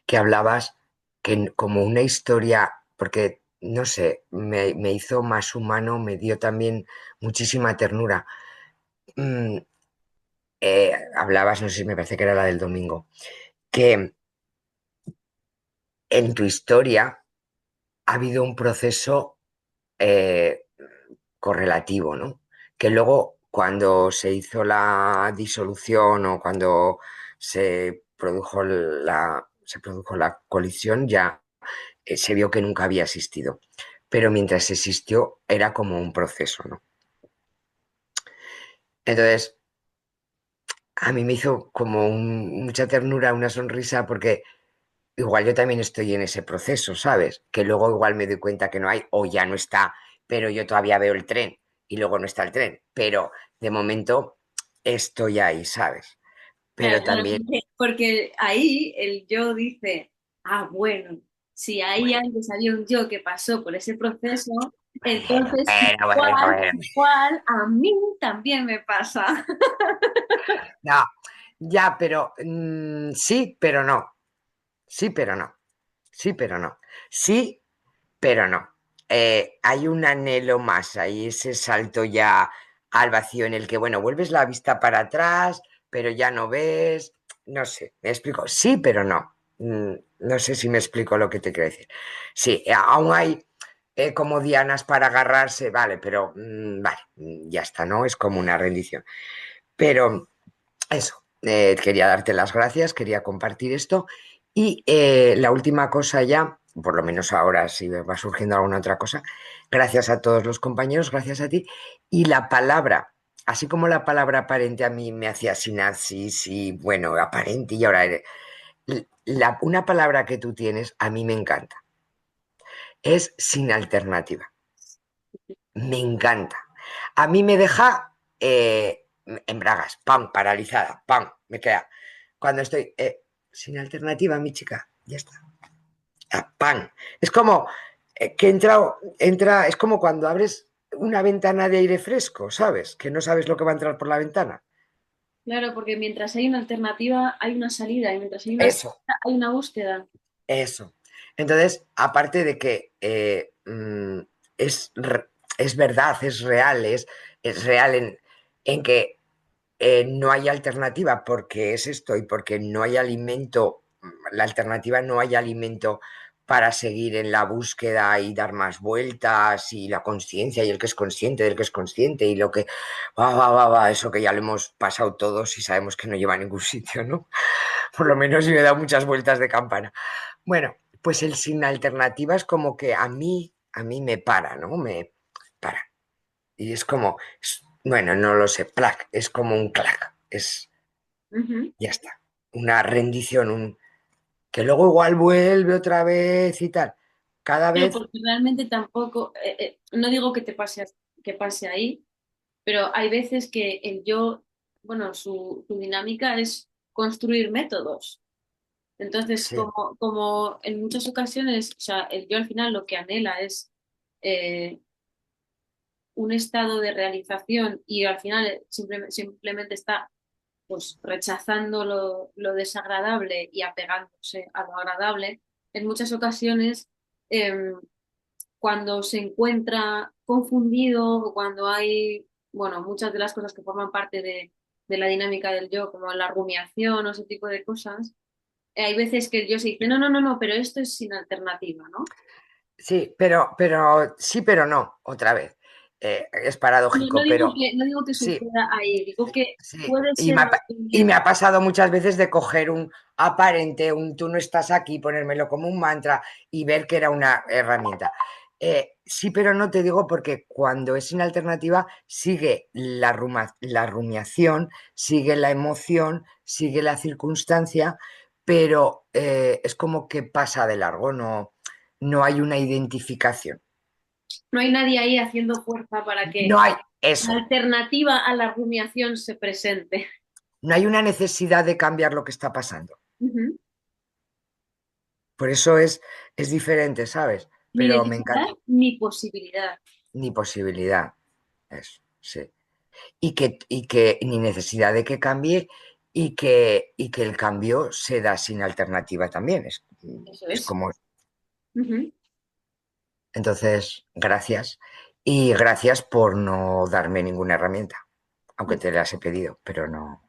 que hablabas que como una historia, porque, no sé, me hizo más humano, me dio también muchísima ternura. Mm, hablabas, no sé si me parece que era la del domingo, que en tu historia ha habido un proceso eh, correlativo, ¿no? Que luego cuando se hizo la disolución o cuando se produjo la colisión ya se vio que nunca había existido. Pero mientras existió era como un proceso, ¿no? Entonces, a mí me hizo como mucha ternura, una sonrisa, porque igual yo también estoy en ese proceso, ¿sabes? Que luego igual me doy cuenta que no hay o ya no está, pero yo todavía veo el tren y luego no está el tren, pero de momento estoy ahí, ¿sabes? Pero Claro, claro, también, porque ahí el yo dice, ah, bueno, si ahí bueno, antes había un yo que pasó por ese proceso, bueno, entonces bueno, bueno, bueno. igual a mí también me pasa. No, ya, pero sí, pero no, sí, pero no, sí, pero no, sí, pero no. Hay un anhelo más, hay ese salto ya al vacío en el que, bueno, vuelves la vista para atrás, pero ya no ves, no sé, me explico, sí, pero no. No sé si me explico lo que te quiero decir. Sí, aún hay como dianas para agarrarse, vale, pero vale, ya está, ¿no? Es como una rendición. Pero eso, quería darte las gracias, quería compartir esto. Y la última cosa ya, por lo menos ahora si va surgiendo alguna otra cosa, gracias a todos los compañeros, gracias a ti. Y la palabra así como la palabra aparente a mí me hacía sinapsis y bueno, aparente y ahora una palabra que tú tienes a mí me encanta. Es sin alternativa. Me encanta. A mí me deja en bragas, pam, paralizada, pam, me queda. Cuando estoy sin alternativa, mi chica, ya está. Ah, pam. Es como que entra, es como cuando abres una ventana de aire fresco, ¿sabes? Que no sabes lo que va a entrar por la ventana. Claro, porque mientras hay una alternativa, hay una salida, y mientras hay una Eso. salida, hay una búsqueda. Eso. Entonces, aparte de que es, es verdad, es real en que no hay alternativa porque es esto y porque no hay alimento, la alternativa no hay alimento para seguir en la búsqueda y dar más vueltas y la conciencia y el que es consciente del que es consciente y lo que eso que ya lo hemos pasado todos y sabemos que no lleva a ningún sitio, ¿no? Por lo menos yo he dado muchas vueltas de campana. Bueno, pues el sin alternativa es como que a mí me para, ¿no? Me para. Y es como, bueno, no lo sé, plac, es como un clac, Ujú. ya está. Una rendición, que luego igual vuelve otra vez y tal. Cada Pero vez, porque realmente tampoco, no digo que que pase ahí, pero hay veces que el yo, bueno, su dinámica es construir métodos. Entonces, sí, como en muchas ocasiones, o sea, el yo al final lo que anhela es eh, un estado de realización y al final simplemente está pues rechazando lo desagradable y apegándose a lo agradable, en muchas ocasiones, eh, cuando se encuentra confundido o cuando hay, bueno, muchas de las cosas que forman parte de la dinámica del yo, como la rumiación o ese tipo de cosas, hay veces que el yo se dice, no, no, no, no, pero esto es sin alternativa, ¿no? sí, sí, pero no, otra vez. Es No, no paradójico, digo pero no digo que sí, suceda ahí, digo que sí. puede Y ser y me ha pasado muchas veces de coger un aparente, un tú no estás aquí, ponérmelo como un mantra y ver que era una herramienta. Sí, pero no te digo porque cuando es sin alternativa sigue la rumiación, sigue la emoción, sigue la circunstancia, pero es como que pasa de largo, no hay una identificación. no hay nadie ahí haciendo fuerza para que No hay la eso, alternativa a la rumiación se presente. no hay una necesidad de cambiar lo que está pasando. Ujú. Por eso es diferente, ¿sabes? Ni Pero me necesidad encanta. ni posibilidad. Ni posibilidad. Eso, sí. Y que ni necesidad de que cambie y que el cambio se da sin alternativa también. Eso Es es. como. Ujú. Entonces, gracias. Y gracias por no darme ninguna herramienta, aunque te las he pedido, pero no.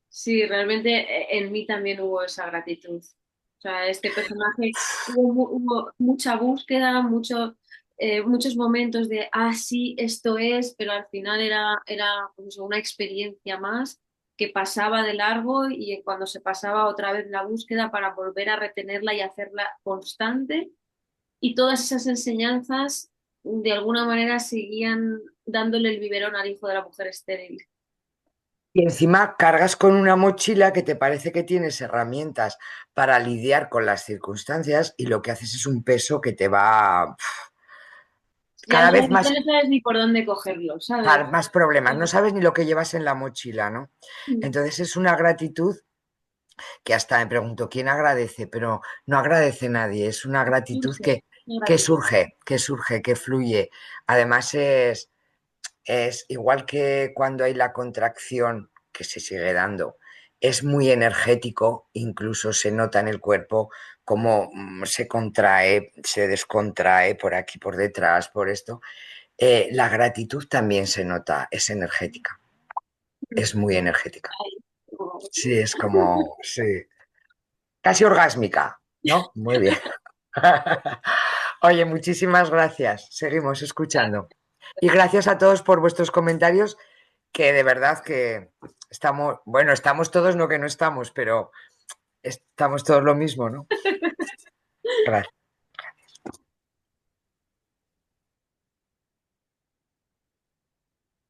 Sí, realmente en mí también hubo esa gratitud. O sea, este personaje hubo mucha búsqueda, muchos momentos de, ah, sí, esto es, pero al final era pues, una experiencia más que pasaba de largo y cuando se pasaba otra vez la búsqueda para volver a retenerla y hacerla constante. Y todas esas enseñanzas de alguna manera seguían dándole el biberón al hijo de la mujer estéril. Y encima cargas con una mochila que te parece que tienes herramientas para lidiar con las circunstancias y lo que haces es un peso que te va Ya no cada vez sabes, ya no sabes ni por dónde cogerlo, ¿sabes? más problemas. No sabes ni lo que llevas en la mochila, ¿no? Entonces es una gratitud que hasta me pregunto, ¿quién agradece? Pero no agradece nadie, es una gratitud Surge, que gratitud. surge, que fluye. Además es igual que cuando hay la contracción que se sigue dando, es muy energético, incluso se nota en el cuerpo cómo se contrae, se descontrae por aquí, por detrás, por esto. La gratitud también se nota, es energética, es muy energética. Sí, es como, sí, casi orgásmica, ¿no? Muy bien. Oye, muchísimas gracias. Seguimos escuchando. Y gracias a todos por vuestros comentarios, que de verdad que estamos, bueno, estamos todos, no que no estamos, pero estamos todos lo mismo, ¿no? Gracias.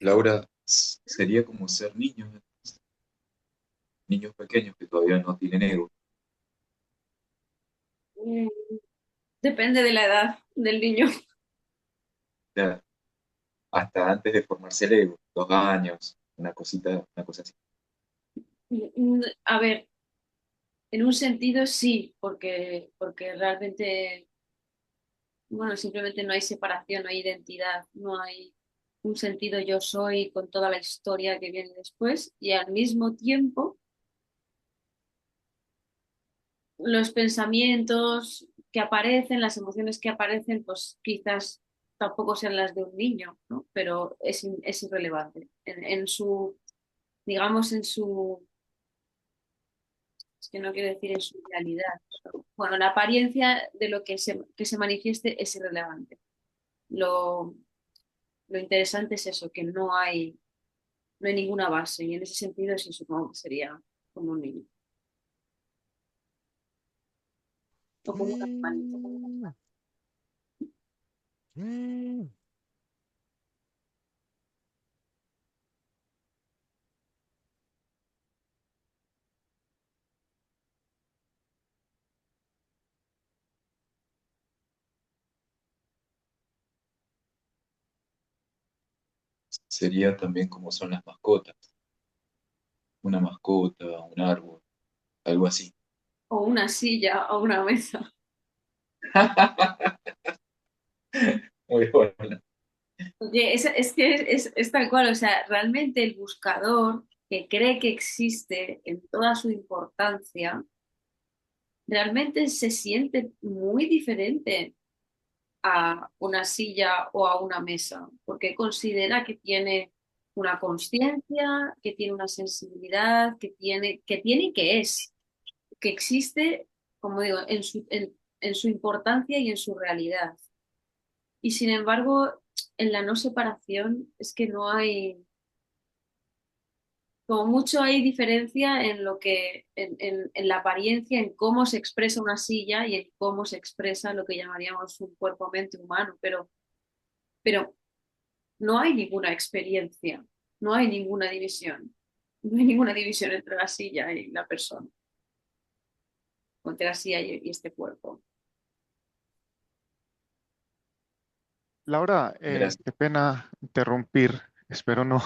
Laura, sería como ser niños pequeños que todavía no tienen ego. Mm, Depende de la edad del niño. Ya, hasta antes de formarse el ego, 2 años, una cosa así. A ver, en un sentido sí, porque realmente, bueno, simplemente no hay separación, no hay identidad, no hay un sentido yo soy con toda la historia que viene después y al mismo tiempo los pensamientos que aparecen, las emociones que aparecen, pues quizás tampoco sean las de un niño, ¿no? Pero es irrelevante. En su, digamos, en su, es que no quiero decir en su realidad, ¿no? Bueno, la apariencia de lo que se manifieste es irrelevante. Lo, lo interesante es eso, que no hay ninguna base y en ese sentido sí supongo que sería como un niño o como un animal. Sería también como son las mascotas, una mascota, un árbol, algo así. O una silla o una mesa. Muy bueno. Oye, es que es tal cual, o sea, realmente el buscador que cree que existe en toda su importancia, realmente se siente muy diferente a una silla o a una mesa, porque considera que tiene una conciencia, que tiene una sensibilidad, que tiene y que es, que existe, como digo, en su importancia y en su realidad. Y sin embargo, en la no separación es que no hay, como mucho hay diferencia en lo que, en la apariencia, en cómo se expresa una silla y en cómo se expresa lo que llamaríamos un cuerpo-mente humano, pero no hay ninguna experiencia, no hay ninguna división, no hay ninguna división entre la silla y la persona, entre la silla y este cuerpo. Laura, Gracias. qué pena interrumpir, espero no.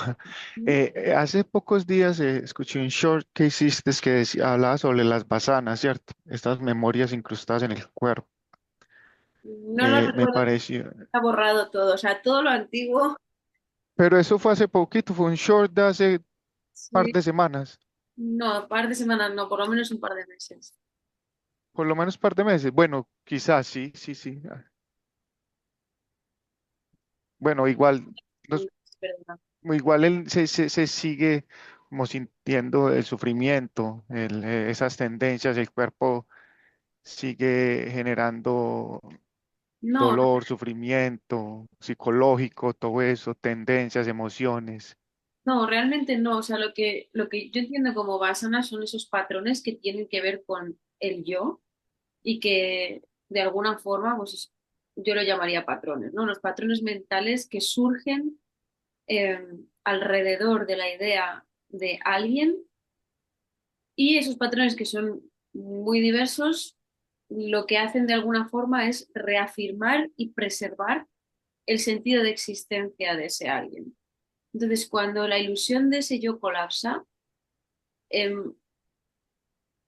Hace pocos días escuché un short que hiciste que hablaba sobre las basanas, ¿cierto? Estas memorias incrustadas en el cuerpo. No lo Me recuerdo, pareció, está borrado todo, o sea, todo lo antiguo, pero eso fue hace poquito, fue un short de hace par sí, de semanas, no, un par de semanas, no, por lo menos un par de meses. por lo menos par de meses. Bueno, quizás sí, sí, sí. Bueno, igual, Sí, nos- es verdad. igual él se sigue como sintiendo el sufrimiento, esas tendencias, el cuerpo sigue generando No, dolor, sufrimiento psicológico, todo eso, tendencias, emociones. no, realmente no. O sea, lo que yo entiendo como vasanas son esos patrones que tienen que ver con el yo y que de alguna forma, pues yo lo llamaría patrones, ¿no? Los patrones mentales que surgen alrededor de la idea de alguien y esos patrones que son muy diversos, lo que hacen de alguna forma es reafirmar y preservar el sentido de existencia de ese alguien. Entonces, cuando la ilusión de ese yo colapsa, em,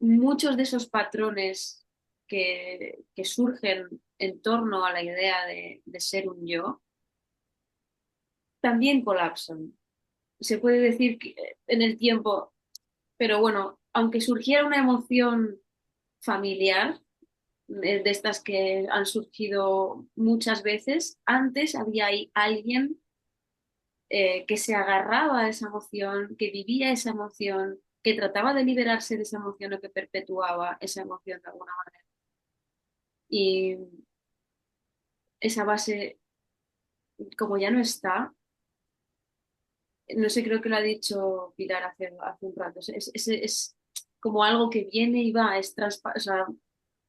muchos de esos patrones que surgen en torno a la idea de ser un yo también colapsan. Se puede decir que en el tiempo, pero bueno, aunque surgiera una emoción familiar, de estas que han surgido muchas veces, antes había ahí alguien que se agarraba a esa emoción, que vivía esa emoción, que trataba de liberarse de esa emoción o que perpetuaba esa emoción de alguna manera. Y esa base, como ya no está, no sé, creo que lo ha dicho Pilar hace un rato, es como algo que viene y va, o sea,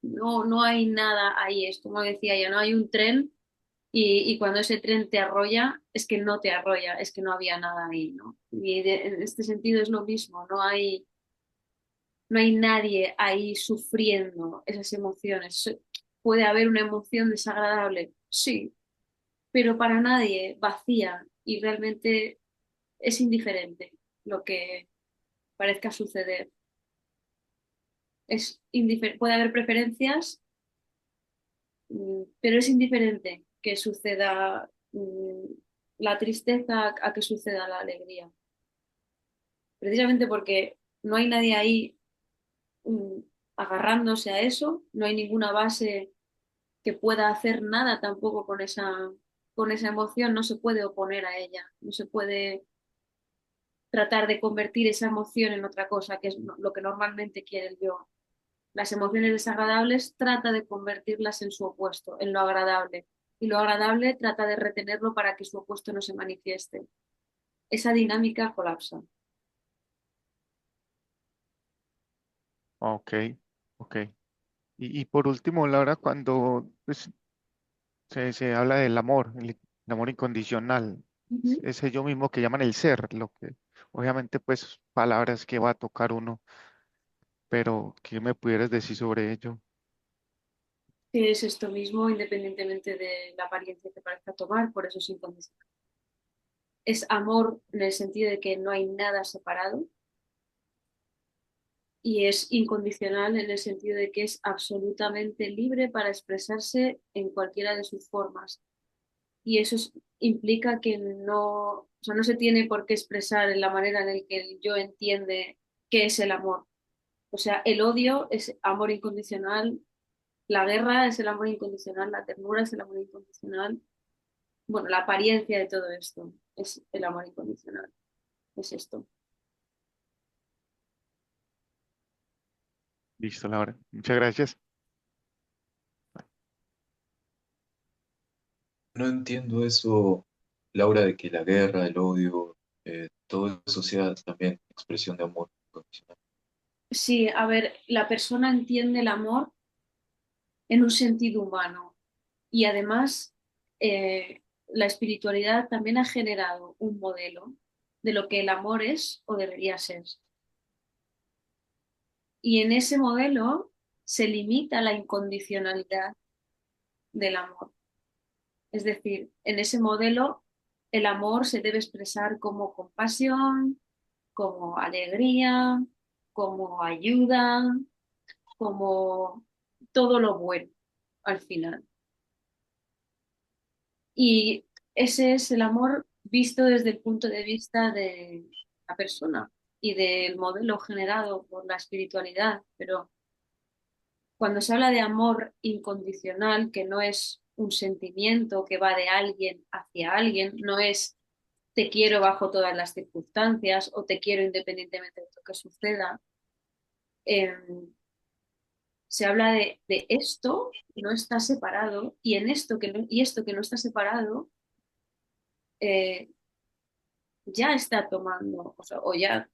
no hay nada ahí, es como decía ella, no hay un tren Y cuando ese tren te arrolla, es que no te arrolla, es que no había nada ahí, ¿no? En este sentido es lo mismo, no hay nadie ahí sufriendo esas emociones. Puede haber una emoción desagradable, sí, pero para nadie vacía y realmente es indiferente lo que parezca suceder. Puede haber preferencias, pero es indiferente que suceda la tristeza a que suceda la alegría. Precisamente porque no hay nadie ahí mm, agarrándose a eso, no hay ninguna base que pueda hacer nada tampoco con esa emoción, no se puede oponer a ella, no se puede tratar de convertir esa emoción en otra cosa, que es lo que normalmente quiere el yo. Las emociones desagradables trata de convertirlas en su opuesto, en lo agradable, y lo agradable trata de retenerlo para que su opuesto no se manifieste. Esa dinámica colapsa. Ok, ok. Y por último, Laura, cuando pues, se habla del amor, el amor incondicional, Ujú. ese yo mismo que llaman el ser, lo que obviamente pues palabras que va a tocar uno, pero ¿qué me pudieras decir sobre ello? Que es esto mismo independientemente de la apariencia que parezca tomar, por eso es incondicional. Es amor en el sentido de que no hay nada separado y es incondicional en el sentido de que es absolutamente libre para expresarse en cualquiera de sus formas. Y implica que no, o sea, no se tiene por qué expresar en la manera en la que el yo entiende qué es el amor. O sea, el odio es amor incondicional, la guerra es el amor incondicional, la ternura es el amor incondicional. Bueno, la apariencia de todo esto es el amor incondicional, es esto. Listo, Laura. Muchas gracias. No entiendo eso, Laura, de que la guerra, el odio, todo eso sea también expresión de amor incondicional. Sí, a ver, la persona entiende el amor en un sentido humano y además la espiritualidad también ha generado un modelo de lo que el amor es o debería ser. Y en ese modelo se limita la incondicionalidad del amor. Es decir, en ese modelo el amor se debe expresar como compasión, como alegría, como ayuda, como todo lo bueno al final. Y ese es el amor visto desde el punto de vista de la persona y del modelo generado por la espiritualidad. Pero cuando se habla de amor incondicional, que no es un sentimiento que va de alguien hacia alguien, no es te quiero bajo todas las circunstancias o te quiero independientemente de lo que suceda, eh, se habla de esto que no está separado y en esto que no está separado eh, ya está tomando, o sea, o ya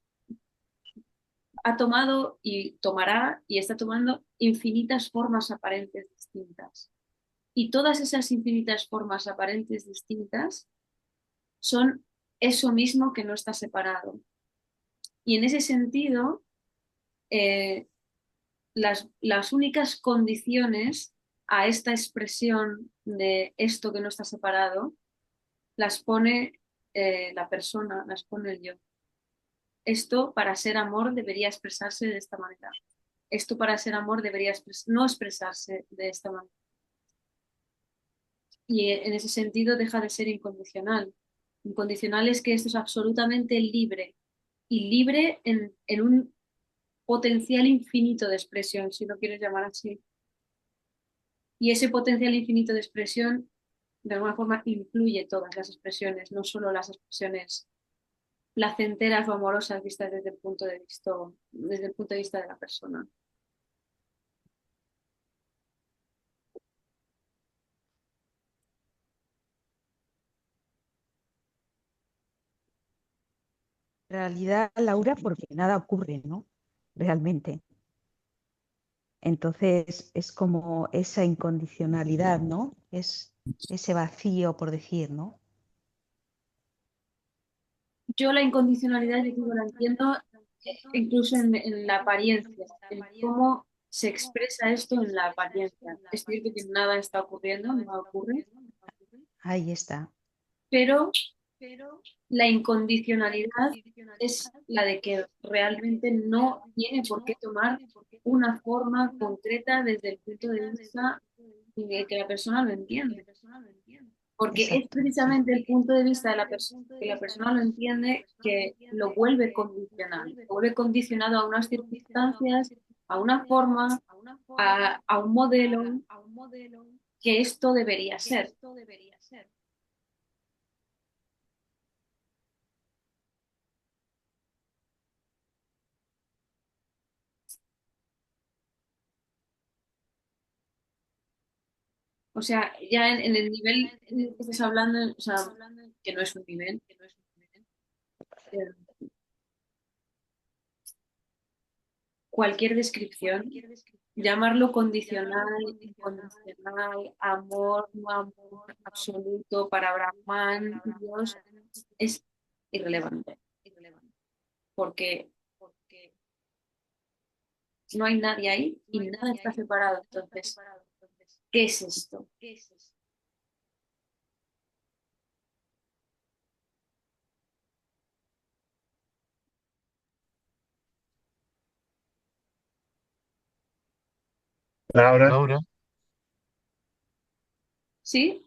ha tomado y tomará y está tomando infinitas formas aparentes distintas. Y todas esas infinitas formas aparentes distintas son eso mismo que no está separado. Y en ese sentido, eh, las únicas condiciones a esta expresión de esto que no está separado las pone la persona, las pone el yo. Esto para ser amor debería expresarse de esta manera. Esto para ser amor debería no expresarse de esta manera. Y en ese sentido deja de ser incondicional. Incondicional es que esto es absolutamente libre y libre en un potencial infinito de expresión, si lo quieres llamar así. Y ese potencial infinito de expresión, de alguna forma, incluye todas las expresiones, no solo las expresiones placenteras o amorosas vistas desde el punto de vista de la persona. Realidad, Laura, porque nada ocurre, ¿no? Realmente. Entonces es como esa incondicionalidad, ¿no? Es ese vacío, por decir, ¿no? Yo la incondicionalidad, yo digo, la entiendo incluso en la apariencia, en cómo se expresa esto en la apariencia. Es cierto que nada está ocurriendo, nada ocurre, Ahí está. pero la incondicionalidad es la de que realmente no tiene por qué tomar una forma concreta desde el punto de vista de que la persona lo entiende. Porque es Exacto, sí. precisamente el punto de vista de la persona que la persona lo entiende que lo vuelve condicional, lo vuelve condicionado a unas circunstancias, a una forma, a un modelo que esto debería ser. O sea, ya en el nivel en el que estás hablando, o sea, que no es un nivel, eh, cualquier descripción, llamarlo condicional, incondicional, amor, no amor, absoluto para Brahman, Dios, es irrelevante, porque no hay nadie ahí y nada está separado. Entonces, ¿qué es esto? Laura, Laura, ¿Sí?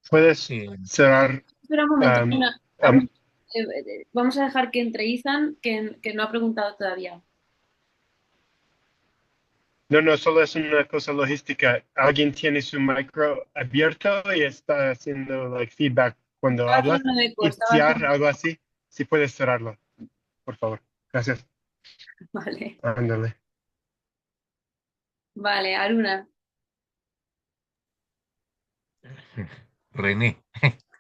¿puedes eh, cerrar? Espera un momento, am, Ana, am, vamos a dejar que entre Ethan, que no ha preguntado todavía. no, no, solo es una cosa logística. Alguien tiene su micro abierto y está haciendo like, feedback cuando Estaba habla. haciendo eco, Y estaba tiar, haciendo... algo así, si puedes cerrarlo, por favor. Gracias. Vale, Ándale. vale, Aruna. René.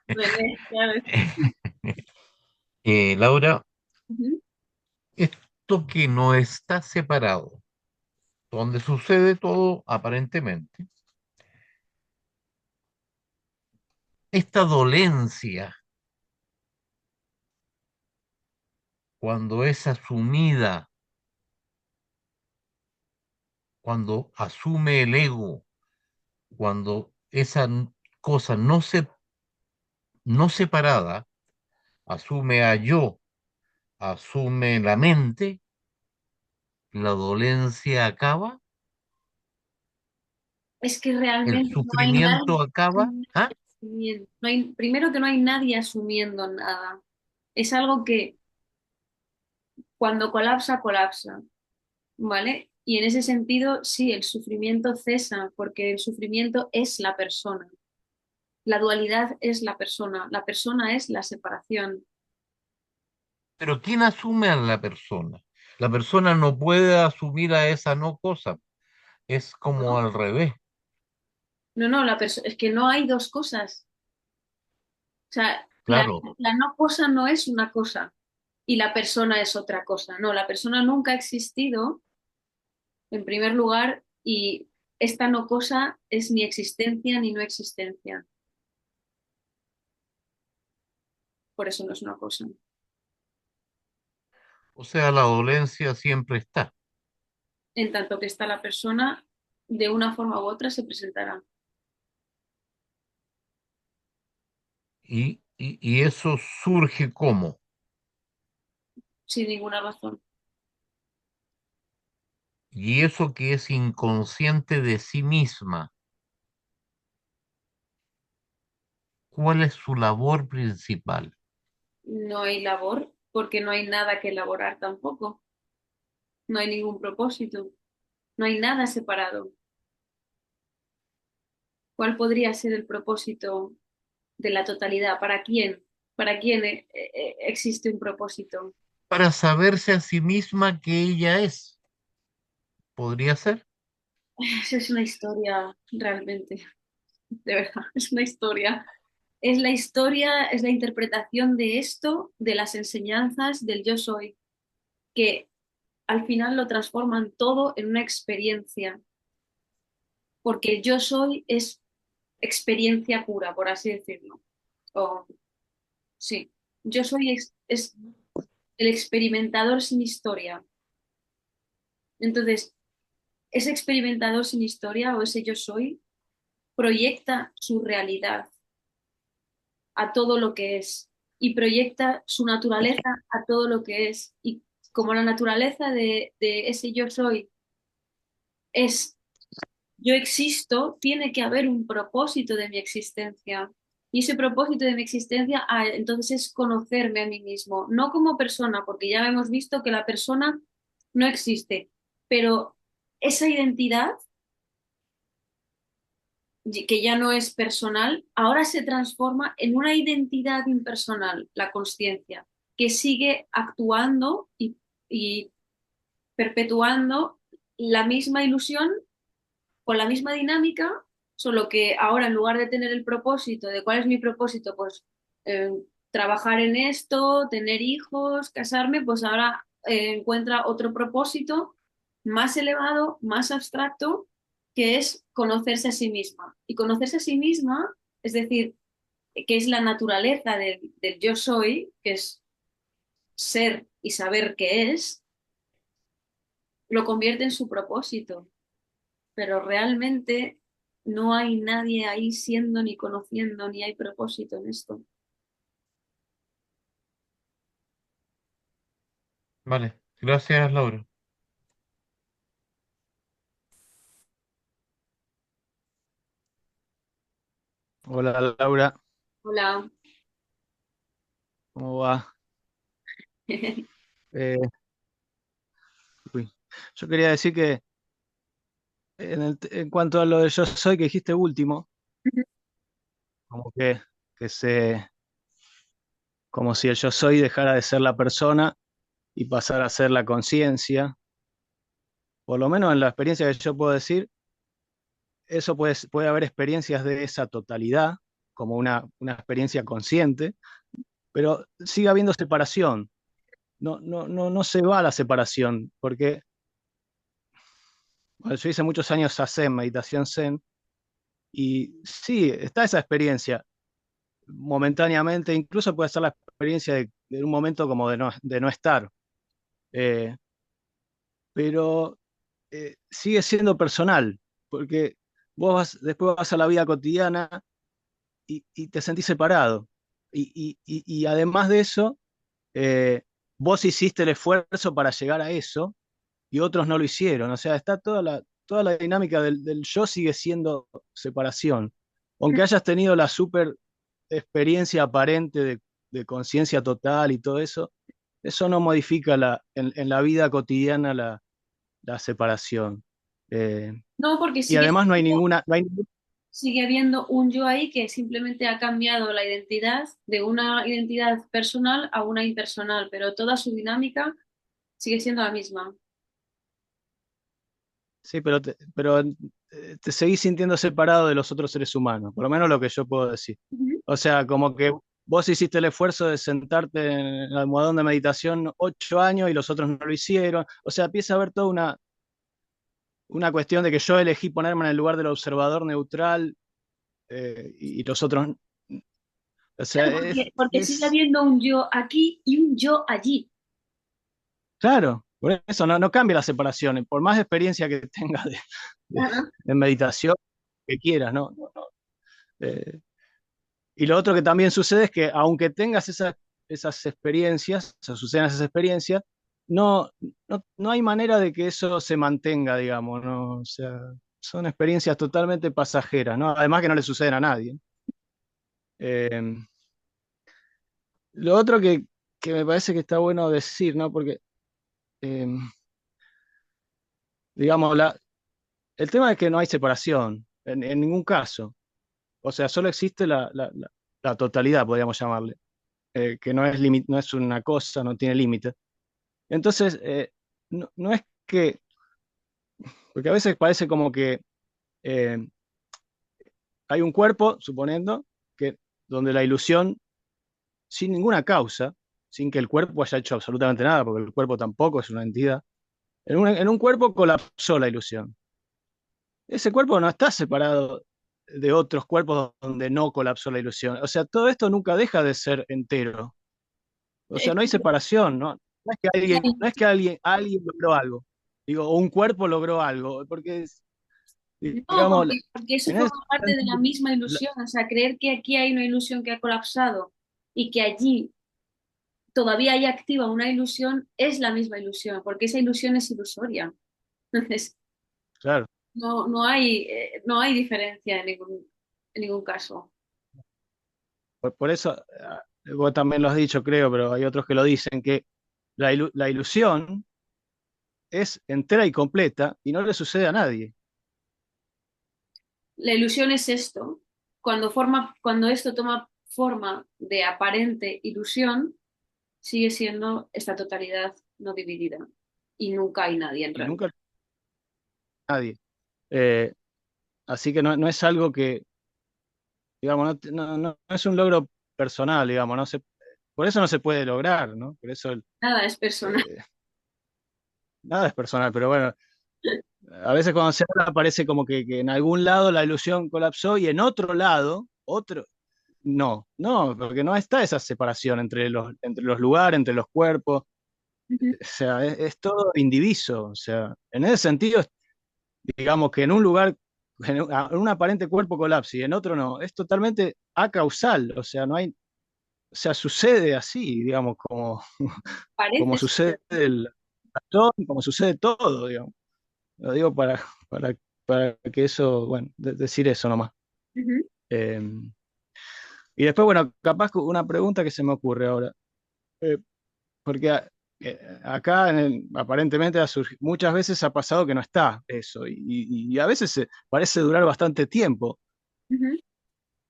René, ya ves. Laura, Ujú. esto que no está separado, donde sucede todo aparentemente, esta dolencia, cuando es asumida, cuando asume el ego, cuando esa cosa no separada asume a yo, asume la mente, la dolencia acaba, Es que el realmente no hay sufrimiento acaba. nadie ¿Ah? asumiendo. No hay, primero que no hay nadie asumiendo nada. Es algo que cuando colapsa, colapsa, ¿vale? Y en ese sentido, sí, el sufrimiento cesa, porque el sufrimiento es la persona. La dualidad es la persona es la separación. Pero ¿quién asume a la persona? La persona no puede asumir a esa no cosa, es como ¿No? al revés. No, no, es que no hay dos cosas. O sea, Claro, la no cosa no es una cosa y la persona es otra cosa. No, la persona nunca ha existido, en primer lugar, y esta no cosa es ni existencia ni no existencia. Por eso no es una cosa. o sea, la dolencia siempre está. En tanto que está la persona, de una forma u otra se presentará, Y eso surge como. sin ninguna razón. Y eso que es inconsciente de sí misma, ¿cuál es su labor principal? No hay labor, porque no hay nada que elaborar tampoco. No hay ningún propósito. No hay nada separado. ¿Cuál podría ser el propósito de la totalidad? ¿Para quién? ¿Para quién existe un propósito? Para saberse a sí misma que ella es. ¿Podría ser? Esa es una historia realmente, de verdad, es una historia. Es la historia, es la interpretación de esto, de las enseñanzas del yo soy, que al final lo transforman todo en una experiencia, porque el yo soy es experiencia pura, por así decirlo. O, sí, yo soy es el experimentador sin historia. Entonces, ese experimentador sin historia o ese yo soy proyecta su realidad a todo lo que es y proyecta su naturaleza a todo lo que es. Y como la naturaleza de ese yo soy es yo existo, tiene que haber un propósito de mi existencia. Y ese propósito de mi existencia, entonces es conocerme a mí mismo, no como persona, porque ya hemos visto que la persona no existe, pero esa identidad, que ya no es personal, ahora se transforma en una identidad impersonal, la conciencia, que sigue actuando y perpetuando la misma ilusión con la misma dinámica, solo que ahora en lugar de tener el propósito de cuál es mi propósito, pues eh, trabajar en esto, tener hijos, casarme, pues ahora encuentra otro propósito más elevado, más abstracto, que es conocerse a sí misma. Y conocerse a sí misma, es decir, que es la naturaleza del yo soy, que es ser y saber qué es, lo convierte en su propósito, pero realmente no hay nadie ahí siendo ni conociendo, ni hay propósito en esto. Vale, gracias, Laura. Hola Laura, Hola. ¿cómo va? Eh, uy, yo quería decir que en cuanto a lo de yo soy que dijiste último, como que como si el yo soy dejara de ser la persona y pasara a ser la conciencia, por lo menos en la experiencia que yo puedo decir, eso puede haber experiencias de esa totalidad, como una experiencia consciente, pero sigue habiendo separación. No se va a la separación, porque bueno, yo hice muchos años Zen, meditación Zen, y sí, está esa experiencia momentáneamente, incluso puede ser la experiencia de un momento como de no estar, eh, pero sigue siendo personal, porque después vas a la vida cotidiana y te sentís separado. Y además de eso, eh, vos hiciste el esfuerzo para llegar a eso y otros no lo hicieron. O sea, está toda la dinámica del yo sigue siendo separación. Aunque hayas tenido la super experiencia aparente de conciencia total y todo eso, eso no modifica en la vida cotidiana la separación. Eh, No, porque y además no hay sigue habiendo un yo ahí que simplemente ha cambiado la identidad de una identidad personal a una impersonal, pero toda su dinámica sigue siendo la misma. sí, pero te seguís sintiendo separado de los otros seres humanos, por lo menos lo que yo puedo decir. Ujú. O sea, como que vos hiciste el esfuerzo de sentarte en el almohadón de meditación 8 años y los otros no lo hicieron. O sea, empieza a haber toda una cuestión de que yo elegí ponerme en el lugar del observador neutral y los otros. O sea, Claro, porque sigue habiendo un yo aquí y un yo allí. claro, por eso no cambia la separación, y por más experiencia que tengas de- Ajá. de meditación que quieras, ¿no? Eh, y lo otro que también sucede es que aunque tengas esas experiencias, o sea, sucedan esas experiencias, no, no hay manera de que eso se mantenga, digamos, ¿no? O sea, son experiencias totalmente pasajeras, ¿no? Además que no le suceden a nadie. Eh, lo otro que me parece que está bueno decir, ¿no? Porque, eh, digamos, el tema es que no hay separación, en ningún caso. O sea, solo existe la totalidad, podríamos llamarle, que no es una cosa, no tiene límite. Entonces, no es que, porque a veces parece como que eh, hay un cuerpo, suponiendo, que donde la ilusión, sin ninguna causa, sin que el cuerpo haya hecho absolutamente nada, porque el cuerpo tampoco es una entidad, en un cuerpo colapsó la ilusión. Ese cuerpo no está separado de otros cuerpos donde no colapsó la ilusión. O sea, todo esto nunca deja de ser entero. O sea, no hay separación, ¿no? No es que alguien logró algo, digo, o un cuerpo logró algo, porque, No, digamos, porque eso en ese forma parte de la sentido, misma ilusión, o sea, creer que aquí hay una ilusión que ha colapsado y que allí todavía hay activa una ilusión es la misma ilusión, porque esa ilusión es ilusoria. Entonces, claro, no hay diferencia en ningún caso. por eso, vos también lo has dicho, creo, pero hay otros que lo dicen, que la ilusión es entera y completa y no le sucede a nadie. La ilusión es esto. Cuando esto toma forma de aparente ilusión, sigue siendo esta totalidad no dividida. Y nunca hay nadie en Y realidad. nunca nadie. Eh, Así que no es algo que, digamos, no es un logro personal, digamos, por eso no se puede lograr, ¿no? Por eso Nada es personal. eh, nada es personal, pero bueno, a veces cuando se habla parece como que en algún lado la ilusión colapsó y en otro lado, no, porque no está esa separación entre los lugares, entre los cuerpos, Ujú. o sea, es todo indiviso, o sea, en ese sentido, digamos que en un lugar, en un aparente cuerpo colapsa y en otro no, es totalmente acausal, o sea, no hay, o sea, sucede así, digamos, como Parece sucede ser. el como sucede todo, digamos. Lo digo para, para que eso, bueno, decir eso nomás. Ujú. Eh, y después, bueno, capaz que una pregunta que se me ocurre ahora, eh, porque acá aparentemente muchas veces ha pasado que no está eso, y a veces parece durar bastante tiempo. Ujú.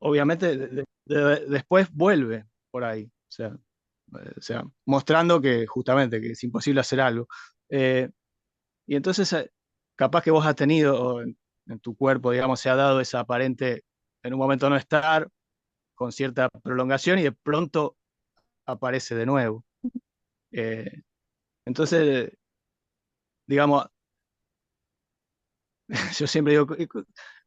Obviamente después vuelve por ahí, o sea, mostrando que justamente que es imposible hacer algo. Eh, y entonces, capaz que vos has tenido, o en tu cuerpo, digamos, se ha dado esa aparente, en un momento no estar, con cierta prolongación y de pronto aparece de nuevo. Eh, entonces, digamos, yo siempre digo,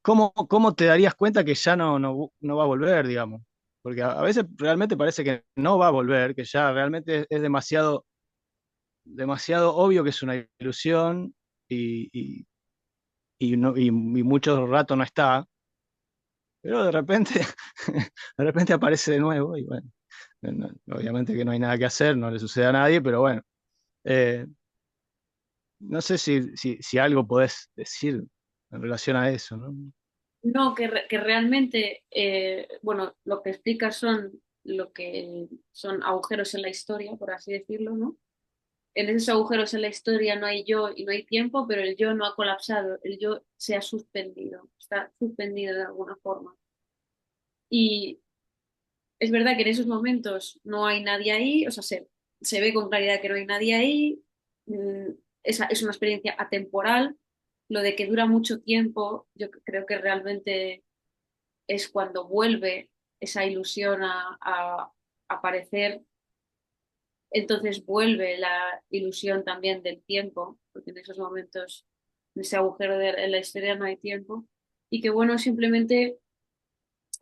¿cómo te darías cuenta que ya no va a volver, digamos? Porque a veces realmente parece que no va a volver, que ya realmente es demasiado obvio que es una ilusión y, y mucho rato no está, pero de repente, de repente aparece de nuevo y bueno, obviamente que no hay nada que hacer, no le sucede a nadie, pero bueno, eh, no sé si algo podés decir en relación a eso, ¿no? No, que realmente, bueno, lo que explica son lo que son agujeros en la historia, por así decirlo, ¿no? En esos agujeros en la historia no hay yo y no hay tiempo, pero el yo no ha colapsado, el yo se ha suspendido, está suspendido de alguna forma. Y es verdad que en esos momentos no hay nadie ahí, o sea, se ve con claridad que no hay nadie ahí, mm, es una experiencia atemporal. Lo de que dura mucho tiempo, yo creo que realmente es cuando vuelve esa ilusión a aparecer, entonces vuelve la ilusión también del tiempo, porque en esos momentos, en ese agujero en la historia no hay tiempo, y que bueno, simplemente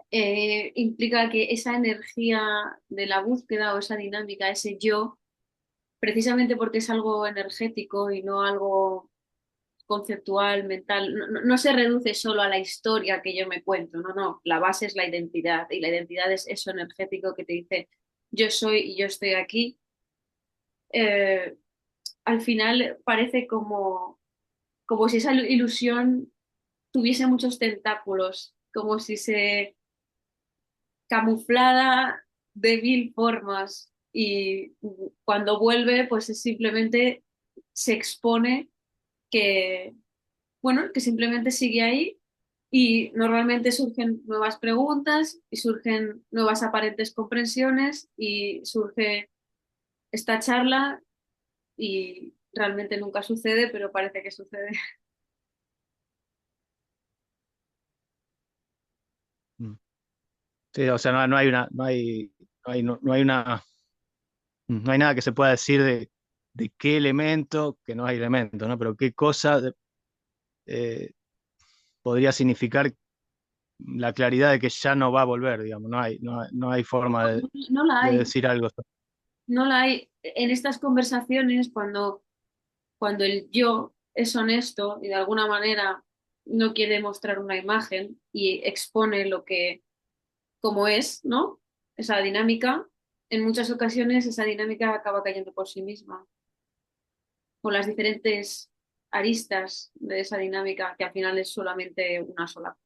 implica que esa energía de la búsqueda o esa dinámica, ese yo, precisamente porque es algo energético y no algo conceptual, mental, no se reduce solo a la historia que yo me cuento, no, la base es la identidad y la identidad es eso energético que te dice yo soy y yo estoy aquí. Eh, Al final parece como si esa ilusión tuviese muchos tentáculos, como si se camuflara de mil formas y cuando vuelve pues es simplemente se expone que, bueno, que simplemente sigue ahí y normalmente surgen nuevas preguntas y surgen nuevas aparentes comprensiones y surge esta charla y realmente nunca sucede, pero parece que sucede. Mm. Sí, o sea, no hay una, no hay una, no hay nada que se pueda decir de qué elemento, que no hay elemento, ¿no? Pero qué cosa eh, podría significar la claridad de que ya no va a volver, digamos, no hay forma No la de hay, decir algo. no la hay. En estas conversaciones, cuando el yo es honesto y de alguna manera no quiere mostrar una imagen y expone lo que, como es, ¿no? Esa dinámica, en muchas ocasiones esa dinámica acaba cayendo por sí misma, con las diferentes aristas de esa dinámica, que al final es solamente una sola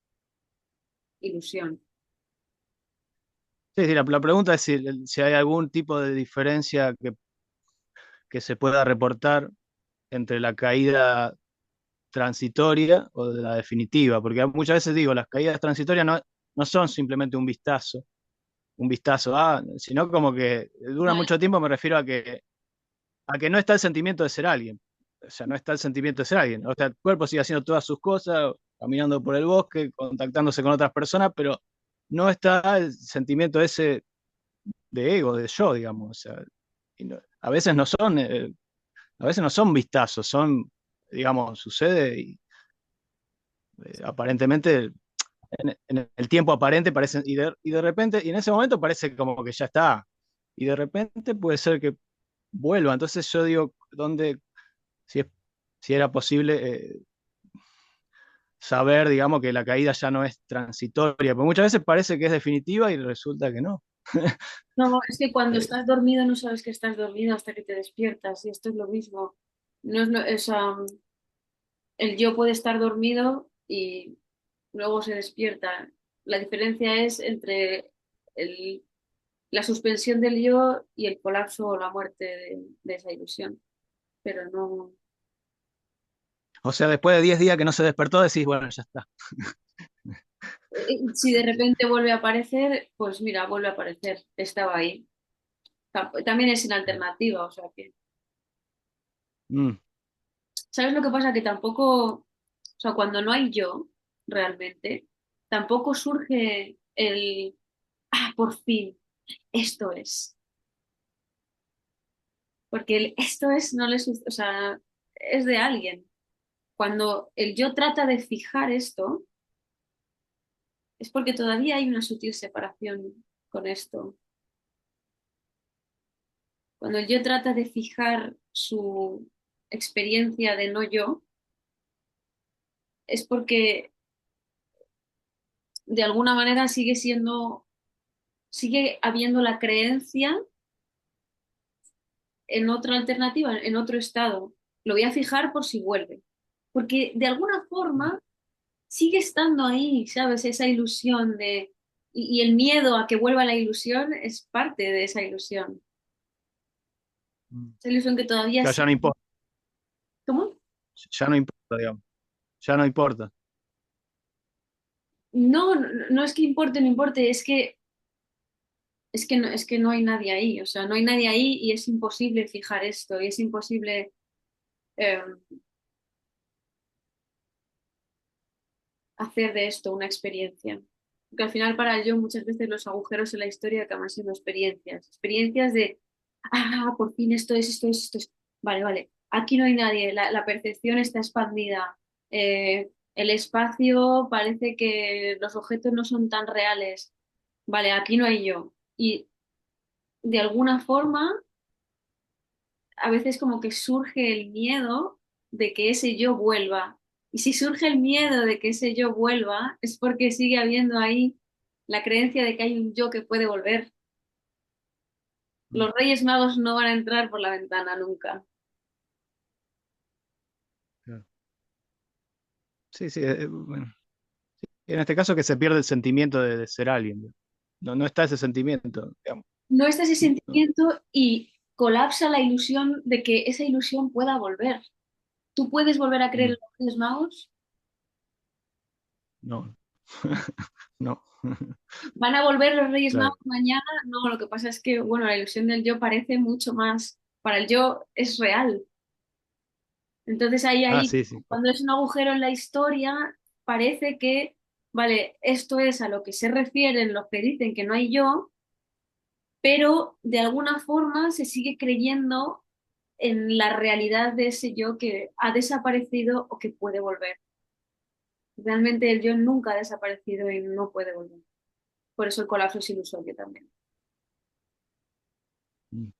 ilusión. Sí, sí, la pregunta es si hay algún tipo de diferencia que se pueda reportar entre la caída transitoria o de la definitiva, porque muchas veces digo, las caídas transitorias no son simplemente un vistazo, sino como que dura Vale. mucho tiempo, me refiero a que no está el sentimiento de ser alguien, o sea, no está el sentimiento de ser alguien, o sea, el cuerpo sigue haciendo todas sus cosas, caminando por el bosque, contactándose con otras personas, pero no está el sentimiento ese de ego, de yo, digamos, o sea, a veces a veces no son vistazos, son, digamos, sucede y aparentemente en el tiempo aparente parece, y de repente, y en ese momento parece como que ya está, y de repente puede ser que vuelva. Entonces yo digo, ¿dónde, si, si era posible saber, digamos, que la caída ya no es transitoria? Porque muchas veces parece que es definitiva y resulta que no. No, es que cuando Eh, estás dormido no sabes que estás dormido hasta que te despiertas y esto es lo mismo. No es, o sea, el yo puede estar dormido y luego se despierta. La diferencia es entre el- la suspensión del yo y el colapso o la muerte de esa ilusión. Pero no. o sea, después de 10 días que no se despertó, decís, bueno, ya está. Si de repente vuelve a aparecer, pues mira, vuelve a aparecer. Estaba ahí. También es sin alternativa, o sea que. Mm. ¿Sabes lo que pasa? Que tampoco, o sea, cuando no hay yo realmente, tampoco surge por fin, esto es. Porque el esto es no le sucede, o sea, es de alguien. Cuando el yo trata de fijar esto, es porque todavía hay una sutil separación con esto. Cuando el yo trata de fijar su experiencia de no yo, es porque de alguna manera sigue habiendo la creencia en otra alternativa, en otro estado. Lo voy a fijar por si vuelve. Porque de alguna forma sigue estando ahí, ¿sabes? Esa ilusión y el miedo a que vuelva la ilusión es parte de esa ilusión. Esa ilusión que todavía Ya sí. no importa, ¿Cómo? ya no importa, digamos, ya no importa. No, no, no es que importe, no importe, es que no hay nadie ahí, o sea, no hay nadie ahí y es imposible fijar esto y es imposible eh, hacer de esto una experiencia. Porque al final para yo muchas veces los agujeros en la historia acaban siendo experiencias. Experiencias de, por fin esto es, esto es. Vale, vale. Aquí no hay nadie, la percepción está expandida. El espacio parece que los objetos no son tan reales. Vale, aquí no hay yo. Y de alguna forma, a veces como que surge el miedo de que ese yo vuelva. Y si surge el miedo de que ese yo vuelva, es porque sigue habiendo ahí la creencia de que hay un yo que puede volver. Mm, Los Reyes Magos no van a entrar por la ventana nunca. claro. Sí, sí, bueno. En este caso que se pierde el sentimiento de ser alguien. No está ese sentimiento, digamos. No está ese No, sentimiento y colapsa la ilusión de que esa ilusión pueda volver. ¿Tú puedes volver a creer en mm, los Reyes Magos? no, no. ¿Van a volver los Reyes Claro. Magos mañana? No, lo que pasa es que, bueno, la ilusión del yo parece mucho más, para el yo es real. Entonces ahí, Sí, sí. cuando es un agujero en la historia, parece que, vale, esto es a lo que se refieren los que dicen que no hay yo, pero de alguna forma se sigue creyendo en la realidad de ese yo que ha desaparecido o que puede volver. Realmente el yo nunca ha desaparecido y no puede volver. Por eso el colapso es ilusorio también. Mm.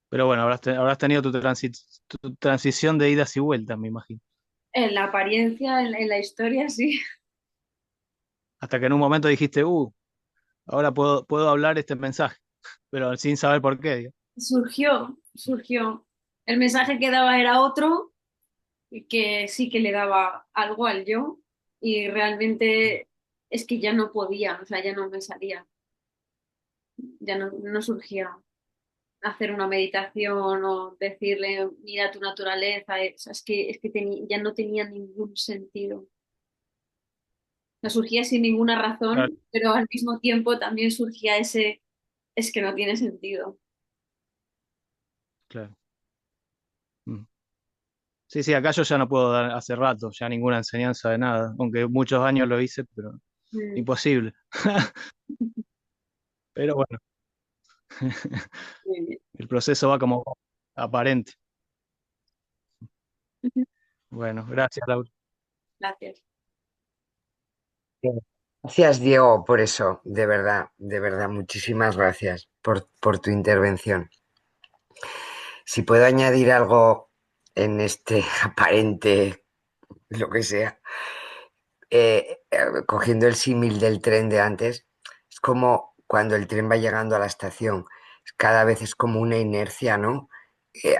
Pero bueno, habrás tenido tu transición de idas y vueltas, me imagino. En la apariencia, en la historia, sí. Hasta que en un momento dijiste, ahora puedo hablar este mensaje, pero sin saber por qué, digo. Surgió. El mensaje que daba era otro, y que sí que le daba algo al yo, y realmente es que ya no podía, o sea, ya no me salía, ya no surgía hacer una meditación o decirle, mira tu naturaleza, es que ya no tenía ningún sentido. No surgía sin ninguna Claro, razón, pero al mismo tiempo también surgía ese, es que no tiene sentido. claro. Mm. Sí, sí, acá yo ya no puedo dar hace rato ya ninguna enseñanza de nada, aunque muchos años lo hice, pero Mm, imposible. Pero bueno, muy bien. el proceso va como aparente. Ujú. Bueno, gracias, Laura. Gracias. Bien. Gracias, Diego, por eso, de verdad, muchísimas gracias por tu intervención. Si puedo añadir algo en este aparente, lo que sea, cogiendo el símil del tren de antes, es como cuando el tren va llegando a la estación, cada vez es como una inercia, ¿no?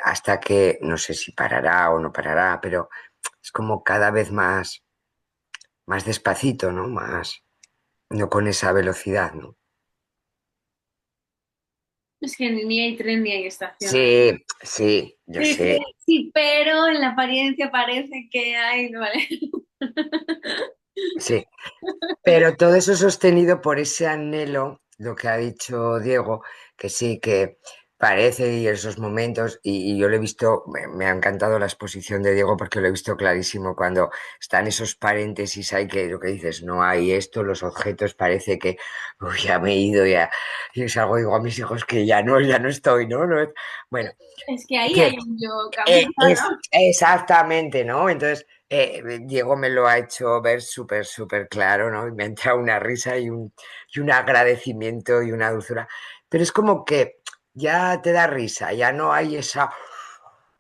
Hasta que no sé si parará o no parará, pero es como cada vez más despacito, ¿no? No con esa velocidad, ¿no? Es que ni hay tren ni hay estación. Sí, sí, yo Sí, sí, sé, sí, pero en la apariencia parece que hay, ¿vale? sí. Pero todo eso sostenido por ese anhelo, lo que ha dicho Diego, que sí, que parece y esos momentos, y yo lo he visto, me ha encantado la exposición de Diego porque lo he visto clarísimo cuando están esos paréntesis, hay que, lo que dices, no hay esto, los objetos parece que "Uy, ya me he ido, ya, y salgo, digo a mis hijos que ya no estoy, ¿no? Bueno, Es que ahí que hay un yo camuflado. exactamente, ¿no? Entonces, Diego me lo ha hecho ver súper, súper claro, ¿no? Y me ha entrado una risa y un agradecimiento y una dulzura. Pero es como que ya te da risa, ya no hay esa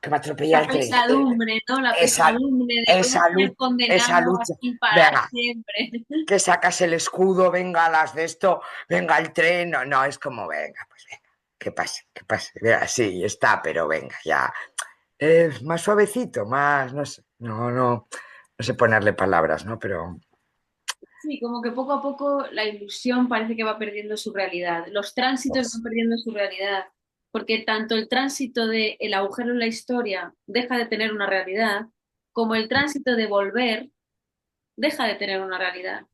que me atropella La el tren, pesadumbre, ¿no? La esa, pesadumbre de voy a esa ser lucha, condenado esa lucha. aquí para Venga, siempre. que sacas el escudo, venga las de esto, venga el tren. No, no, es como, venga, pues venga, que pase. Venga, sí, está, pero venga, ya. Más suavecito, más, no sé, no sé ponerle palabras, ¿no? Pero Sí, como que poco a poco la ilusión parece que va perdiendo su realidad. Los tránsitos van es, perdiendo su realidad, porque tanto el tránsito de el agujero en la historia deja de tener una realidad, como el tránsito de volver deja de tener una realidad.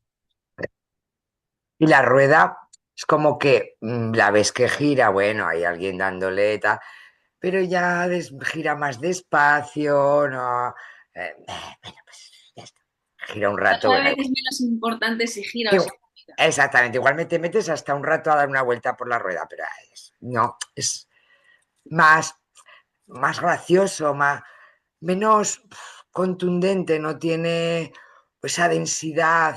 y la rueda es como que la ves que gira, bueno, hay alguien dándole tal, pero ya gira más despacio, ¿no? Bueno, pues ya está. Gira un rato, Cada bueno, vez igual. es menos importante si gira o si Igu- no gira. Exactamente, igual te metes hasta un rato a dar una vuelta por la rueda, pero no, es más, más gracioso, menos contundente, no tiene esa densidad,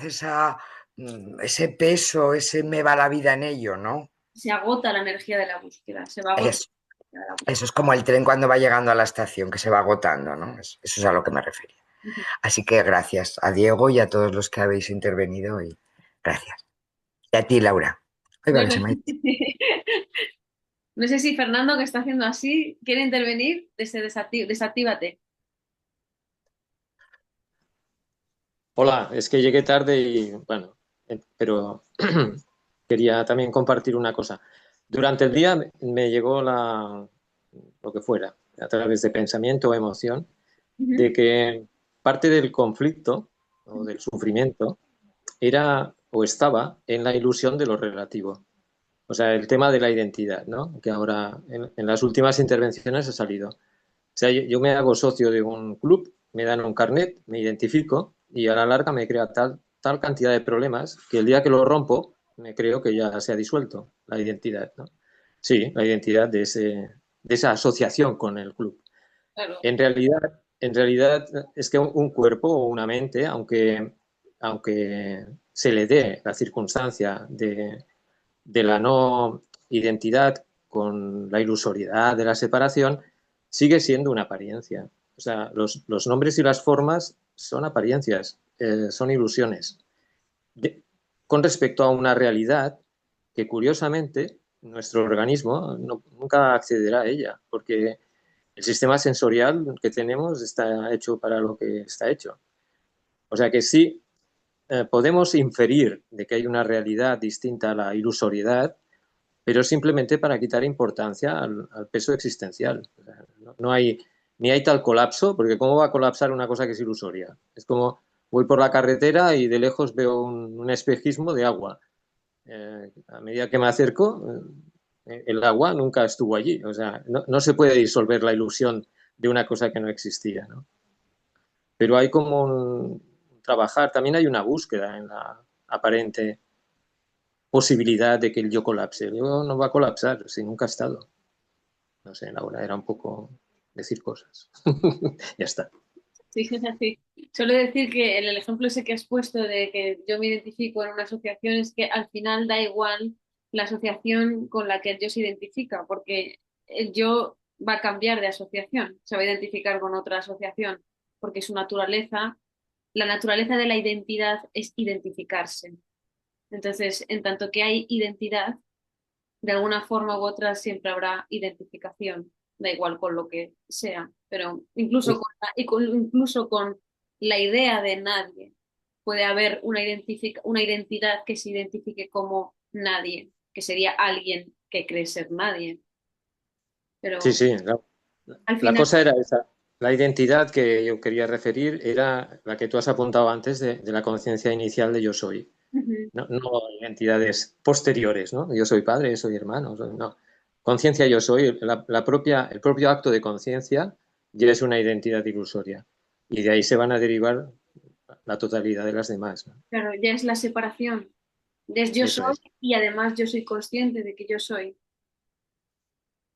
ese peso, ese me va la vida en ello, ¿no? Se agota la energía de la búsqueda, se va agotando Es, la energía de la eso búsqueda. es como el tren cuando va llegando a la estación, que se va agotando, ¿no? Eso es a lo que me refería. Ujú. Así que gracias a Diego y a todos los que habéis intervenido y gracias. Y a ti, Laura. Ay, vale, Bueno, se me ha ido. no sé si Fernando, que está haciendo así, quiere intervenir. Desactívate. Hola, es que llegué tarde y bueno, pero quería también compartir una cosa. Durante el día me llegó lo que fuera, a través de pensamiento o emoción, Ujú, de que parte del conflicto o del sufrimiento era o estaba en la ilusión de lo relativo. O sea, el tema de la identidad, ¿no? Que ahora en las últimas intervenciones ha salido. O sea, yo me hago socio de un club, me dan un carnet, me identifico y a la larga me crea tal cantidad de problemas que el día que lo rompo me creo que ya se ha disuelto la identidad, ¿no? Sí, la identidad de esa asociación con el club. claro. En realidad, en realidad es que un cuerpo o una mente, aunque se le dé la circunstancia de la no identidad con la ilusoriedad de la separación, sigue siendo una apariencia. O sea, los nombres y las formas son apariencias, son ilusiones. Con respecto a una realidad que curiosamente nuestro organismo nunca accederá a ella, porque el sistema sensorial que tenemos está hecho para lo que está hecho. O sea que sí, podemos inferir de que hay una realidad distinta a la ilusoriedad, pero simplemente para quitar importancia al peso existencial. O sea, no hay, ni hay tal colapso, porque ¿cómo va a colapsar una cosa que es ilusoria? Es como voy por la carretera y de lejos veo un espejismo de agua. A medida que me acerco, el agua nunca estuvo allí. O sea, no se puede disolver la ilusión de una cosa que no existía, ¿no? Pero hay como un trabajar, también hay una búsqueda en la aparente posibilidad de que el yo colapse. El yo no va a colapsar si nunca ha estado. No sé, Laura, era un poco decir cosas. Ya está. Sí, es así. Solo decir que el ejemplo ese que has puesto de que yo me identifico en una asociación es que al final da igual la asociación con la que el yo se identifica, porque el yo va a cambiar de asociación, se va a identificar con otra asociación, porque su naturaleza, la naturaleza de la identidad es identificarse. Entonces, en tanto que hay identidad, de alguna forma u otra siempre habrá identificación, da igual con lo que sea, pero incluso con la idea de nadie puede haber una identidad que se identifique como nadie, que sería alguien que cree ser nadie, Sí, pero sí. al La final, cosa era esa. La identidad que yo quería referir era la que tú has apuntado antes de la conciencia inicial de yo soy. ujú, No identidades posteriores, ¿no? Yo soy padre, soy hermano, no. Conciencia yo soy, el propio acto de conciencia ya es una identidad ilusoria. Y de ahí se van a derivar la totalidad de las demás, ¿no? claro, ya es la separación, es yo Eso soy es. y además yo soy consciente de que yo soy.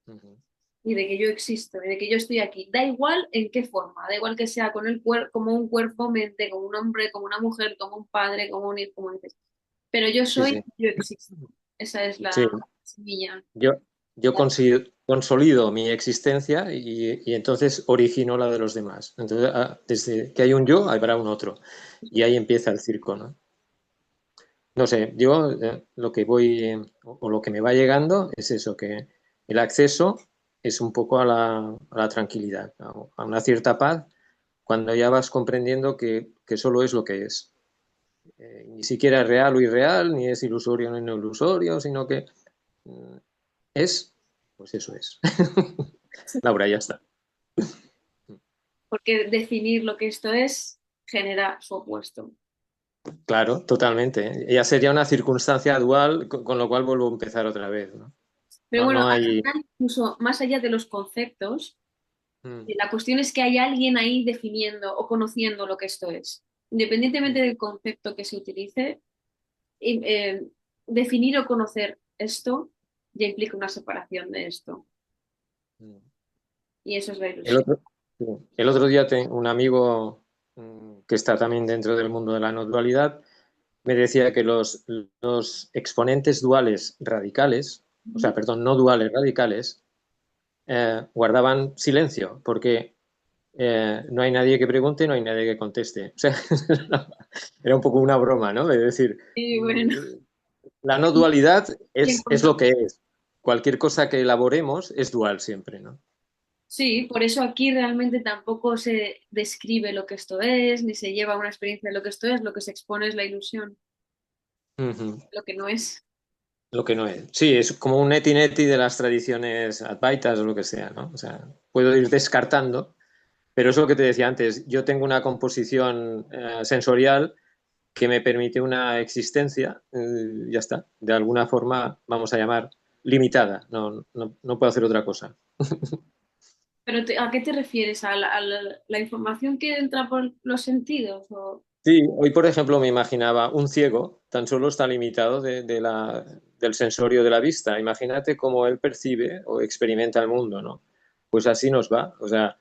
Ujú. Y de que yo existo, y de que yo estoy aquí. Da igual en qué forma, da igual que sea con el como un cuerpo, mente, como un hombre, como una mujer, como un padre, como un hijo, como dices. Pero yo Sí, soy, sí. yo existo. Esa es Sí. la semilla. Yo consolido mi existencia y entonces origino la de los demás. Entonces, desde que hay un yo, habrá un otro. Y ahí empieza el circo, ¿no? No sé, yo lo que voy o lo que me va llegando es eso, que el acceso es un poco a la tranquilidad, a una cierta paz, cuando ya vas comprendiendo que solo es lo que es. Ni siquiera es real o irreal, ni es ilusorio ni no ilusorio, sino que mm, es, pues eso es. Laura, ya está. Porque definir lo que esto es genera su opuesto. Claro, totalmente. Ya sería una circunstancia dual, con lo cual vuelvo a empezar otra vez, ¿no? Pero bueno, No al hay... final, incluso más allá de los conceptos, Mm, la cuestión es que hay alguien ahí definiendo o conociendo lo que esto es. Independientemente mm, del concepto que se utilice, y, definir o conocer esto ya implica una separación de esto. mm. Y eso es la El ilusión. otro, sí. El otro día un amigo que está también dentro del mundo de la no dualidad me decía que los exponentes duales radicales, o sea, perdón, no duales radicales, guardaban silencio porque no hay nadie que pregunte, no hay nadie que conteste. O sea, era un poco una broma, ¿no? De decir, Y bueno, la no dualidad y es lo que es. Cualquier cosa que elaboremos es dual siempre, ¿no? sí, por eso aquí realmente tampoco se describe lo que esto es, ni se lleva una experiencia de lo que esto es, lo que se expone es la ilusión, Ujú. lo que no es. Lo que no es. Sí, es como un neti neti de las tradiciones advaitas o lo que sea, ¿no? O sea, puedo ir descartando, pero es lo que te decía antes. Yo tengo una composición sensorial que me permite una existencia, ya está, de alguna forma, vamos a llamar, limitada. No puedo hacer otra cosa. Pero ¿a qué te refieres? ¿A la información que entra por los sentidos? Sí, hoy por ejemplo me imaginaba un ciego, tan solo está limitado del sensorio de la vista. Imagínate cómo él percibe o experimenta el mundo, ¿no? Pues así nos va. O sea,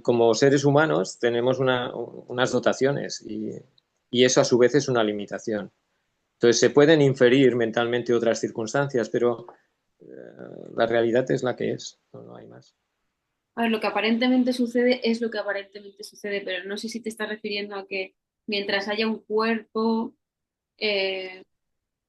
como seres humanos tenemos unas dotaciones y eso a su vez es una limitación. Entonces se pueden inferir mentalmente otras circunstancias, pero la realidad es la que es, no hay más. A ver, lo que aparentemente sucede es lo que aparentemente sucede, pero no sé si te estás refiriendo a que mientras haya un cuerpo, eh,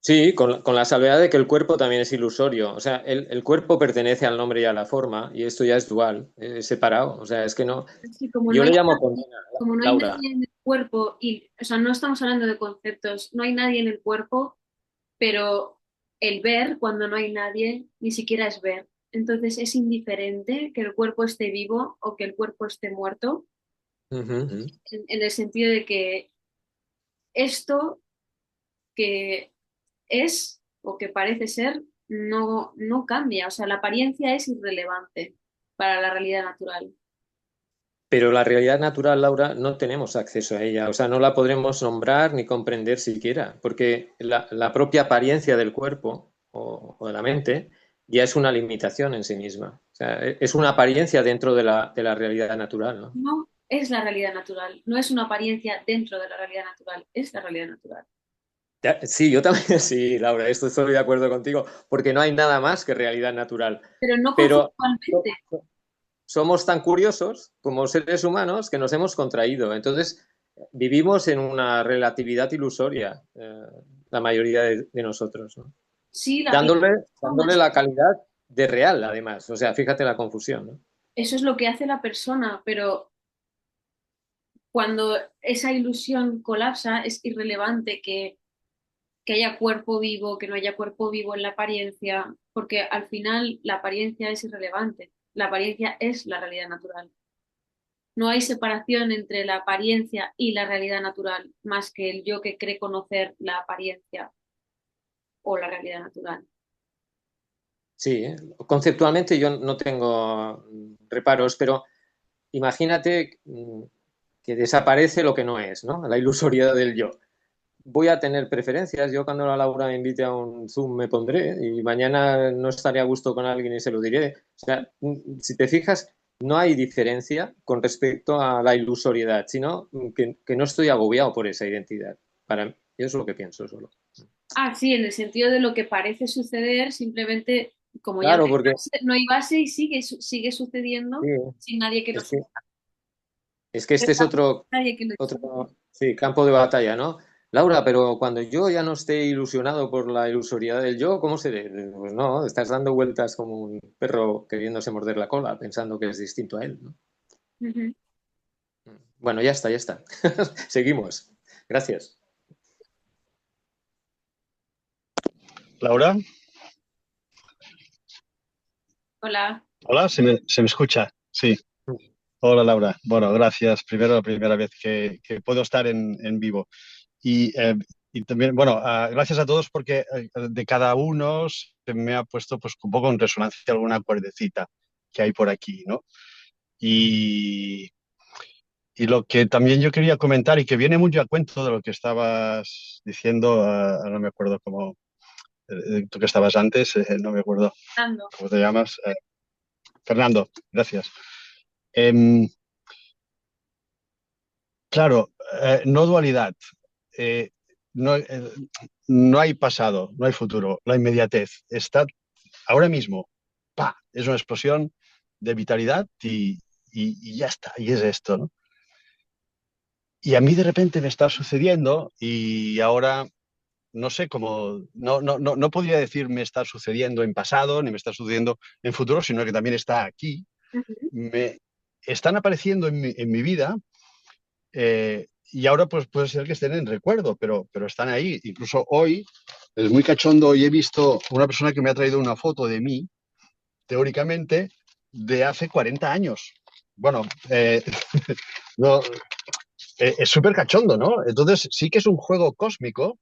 Sí, con la salvedad de que el cuerpo también es ilusorio. O sea, el cuerpo pertenece al nombre y a la forma, y esto ya es dual, es separado. O sea, es que no. es que como no Yo le hay llamo condena, como no hay Laura. nadie en el cuerpo, y, o sea, no estamos hablando de conceptos, no hay nadie en el cuerpo, pero el ver cuando no hay nadie ni siquiera es ver. Entonces es indiferente que el cuerpo esté vivo o que el cuerpo esté muerto, Ujú, ujú. en el sentido de que esto que es o que parece ser no cambia, o sea, la apariencia es irrelevante para la realidad natural. Pero la realidad natural, Laura, no tenemos acceso a ella. O sea, no la podremos nombrar ni comprender siquiera, porque la propia apariencia del cuerpo o de la mente ya es una limitación en sí misma. O sea, es una apariencia dentro de la realidad natural, ¿no? No es la realidad natural, no es una apariencia dentro de la realidad natural, es la realidad natural. Sí, yo también, sí, Laura, esto estoy de acuerdo contigo, porque no hay nada más que realidad natural. Pero no Pero conceptualmente. somos tan curiosos como seres humanos que nos hemos contraído. Entonces, vivimos en una relatividad ilusoria, la mayoría de nosotros, ¿no? Sí, Dándole la calidad de real, además. O sea, fíjate la confusión, ¿no? eso es lo que hace la persona, pero cuando esa ilusión colapsa es irrelevante que haya cuerpo vivo, que no haya cuerpo vivo en la apariencia, porque al final la apariencia es irrelevante. La apariencia es la realidad natural. No hay separación entre la apariencia y la realidad natural, más que el yo que cree conocer la apariencia o la realidad natural. Sí, conceptualmente yo no tengo reparos, pero imagínate que desaparece lo que no es, ¿no? La ilusoriedad del yo. Voy a tener preferencias. Yo cuando la Laura me invite a un Zoom me pondré y mañana no estaré a gusto con alguien y se lo diré. O sea, si te fijas, no hay diferencia con respecto a la ilusoriedad, sino que no estoy agobiado por esa identidad. Para mí, yo es lo que pienso solo. Ah, sí, en el sentido de lo que parece suceder, simplemente como ya Claro, porque no hay base y sigue sucediendo sí, sin nadie que lo es que, sepa. es que este es Nadie que lo otro sí, campo de batalla, ¿no? Laura, pero cuando yo ya no esté ilusionado por la ilusoriedad del yo, ¿cómo seré? Pues no, estás dando vueltas como un perro queriéndose morder la cola, pensando que es distinto a él, ¿no? Ujú. Bueno, ya está, ya está. Seguimos. Gracias. Laura, Hola. hola, ¿se me escucha? Sí. Hola, Laura. Bueno, gracias. Primero, la primera vez que puedo estar en vivo. Y, eh, y también, bueno, gracias a todos porque de cada uno se me ha puesto pues un poco en resonancia alguna cuerdecita que hay por aquí, ¿no? Y, y lo que también yo quería comentar y que viene mucho a cuento de lo que estabas diciendo, no me acuerdo cómo, tú que estabas antes, no me acuerdo Fernando. cómo te llamas. Fernando, gracias. Em, claro, no dualidad. Eh, no, no hay pasado, no hay futuro, la inmediatez. Está ahora mismo. ¡Pa! Es una explosión de vitalidad y ya está, y es esto, ¿no? Y a mí de repente me está sucediendo y ahora no sé cómo, no podría decir me está sucediendo en pasado ni me está sucediendo en futuro, sino que también está aquí. Ujú. Me están apareciendo en mi vida y ahora pues puede ser que estén en recuerdo, pero están ahí. Incluso hoy es muy cachondo y he visto una persona que me ha traído una foto de mí, teóricamente, de hace 40 años. Bueno, no, es súper cachondo, ¿no? Entonces sí que es un juego cósmico,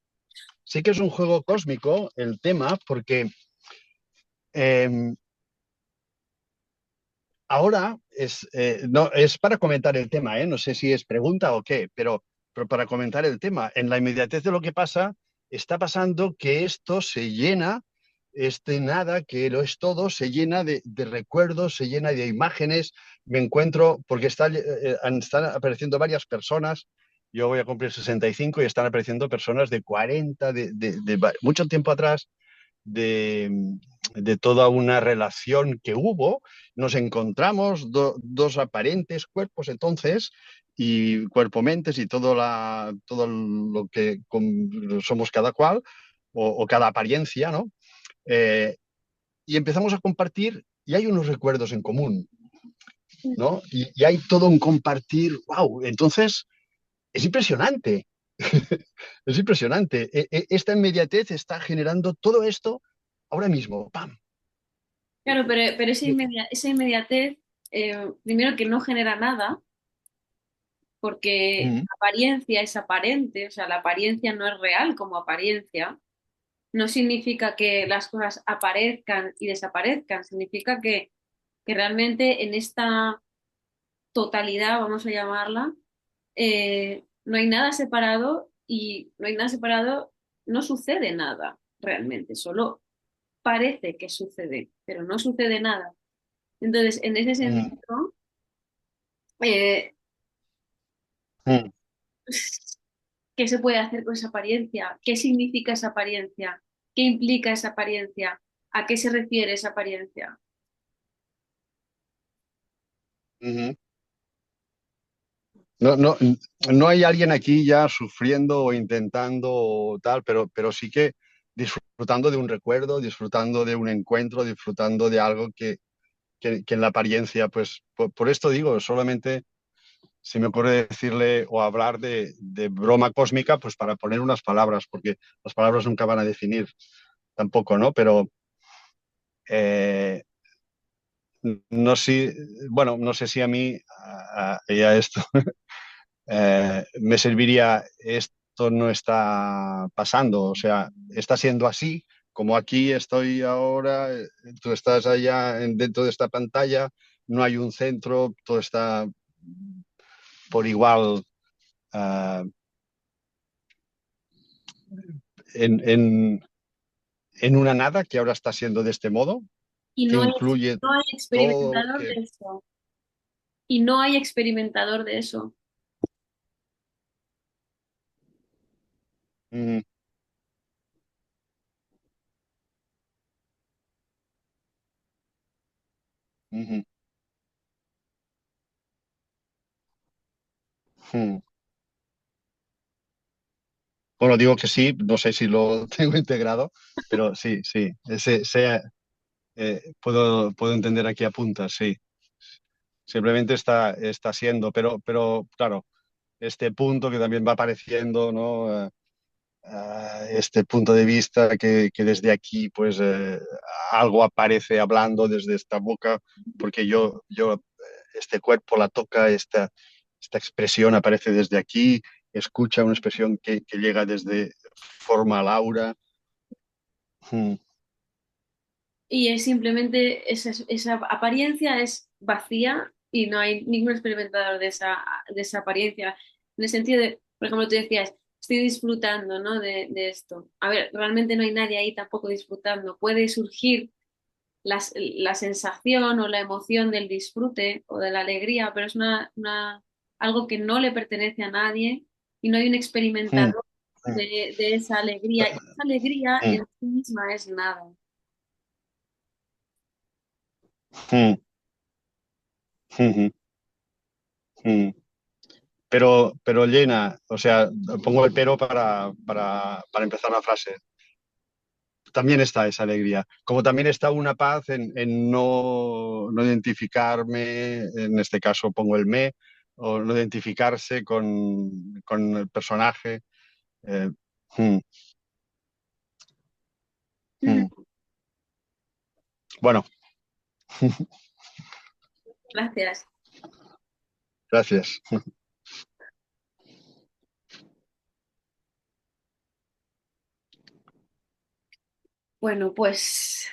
sí que es un juego cósmico el tema, porque eh, ahora no, es para comentar el tema, ¿eh? No sé si es pregunta o qué, pero para comentar el tema, en la inmediatez de lo que pasa, está pasando que esto se llena este nada que lo es todo se llena de recuerdos, se llena de imágenes. Me encuentro, porque están apareciendo varias personas. Yo voy a cumplir 65 y están apareciendo personas de 40, de mucho tiempo atrás, de, de toda una relación que hubo. Nos encontramos dos aparentes cuerpos entonces, y cuerpo-mentes y todo lo que somos cada cual, o cada apariencia, ¿no? Eh, y empezamos a compartir y hay unos recuerdos en común, ¿no? Y hay todo un compartir, wow, entonces es impresionante, es impresionante. Esta inmediatez está generando todo esto ahora mismo, ¡pam! Claro, pero esa inmediatez, primero que no genera nada, porque Mm, apariencia es aparente, o sea, la apariencia no es real como apariencia. No significa que las cosas aparezcan y desaparezcan, significa que realmente en esta totalidad, vamos a llamarla, no hay nada separado y no hay nada separado, no sucede nada realmente, solo parece que sucede, pero no sucede nada. Entonces, en ese mm, sentido, eh, mm, ¿qué se puede hacer con esa apariencia? ¿Qué significa esa apariencia? ¿Qué implica esa apariencia? ¿A qué se refiere esa apariencia? mm. No, no, no hay alguien aquí ya sufriendo o intentando o tal, pero sí que disfrutando de un recuerdo, disfrutando de un encuentro, disfrutando de algo que en la apariencia, pues por esto digo, solamente se me ocurre decirle o hablar de broma cósmica, pues para poner unas palabras, porque las palabras nunca van a definir tampoco, ¿no? Pero eh, no sé, bueno, no sé si a mí, a esto, me serviría, esto no está pasando, o sea, está siendo así, como aquí estoy ahora, tú estás allá dentro de esta pantalla, no hay un centro, todo está por igual en, en, en una nada que ahora está siendo de este modo, Y que incluye no hay todo, experimentador de que... eso. Y no hay experimentador de eso. Mm, mm, mm. Bueno, digo que sí, no sé si lo tengo integrado, pero sí, sí, puedo entender aquí a puntas, sí. Simplemente está siendo, pero claro, este punto que también va apareciendo, ¿no? Este punto de vista que desde aquí, pues algo aparece hablando desde esta boca, porque este cuerpo la toca, esta expresión aparece desde aquí, escucha una expresión que llega desde forma Laura. Mm, Y es simplemente esa apariencia es vacía y no hay ningún experimentador de esa apariencia. En el sentido de, por ejemplo, tú decías, estoy disfrutando, ¿no? de esto. A ver, realmente no hay nadie ahí tampoco disfrutando. Puede surgir la sensación o la emoción del disfrute o de la alegría, pero es algo que no le pertenece a nadie y no hay un mm, experimentador mm, de esa alegría. Y esa alegría mm, en sí misma es nada. mm, mm, mm. Pero llena, o sea, pongo el pero para empezar la frase. También está esa alegría, como también está una paz en no identificarme, en este caso pongo el me, o no identificarse con el personaje. Eh, mm, mm. Bueno, Gracias. gracias. Bueno, pues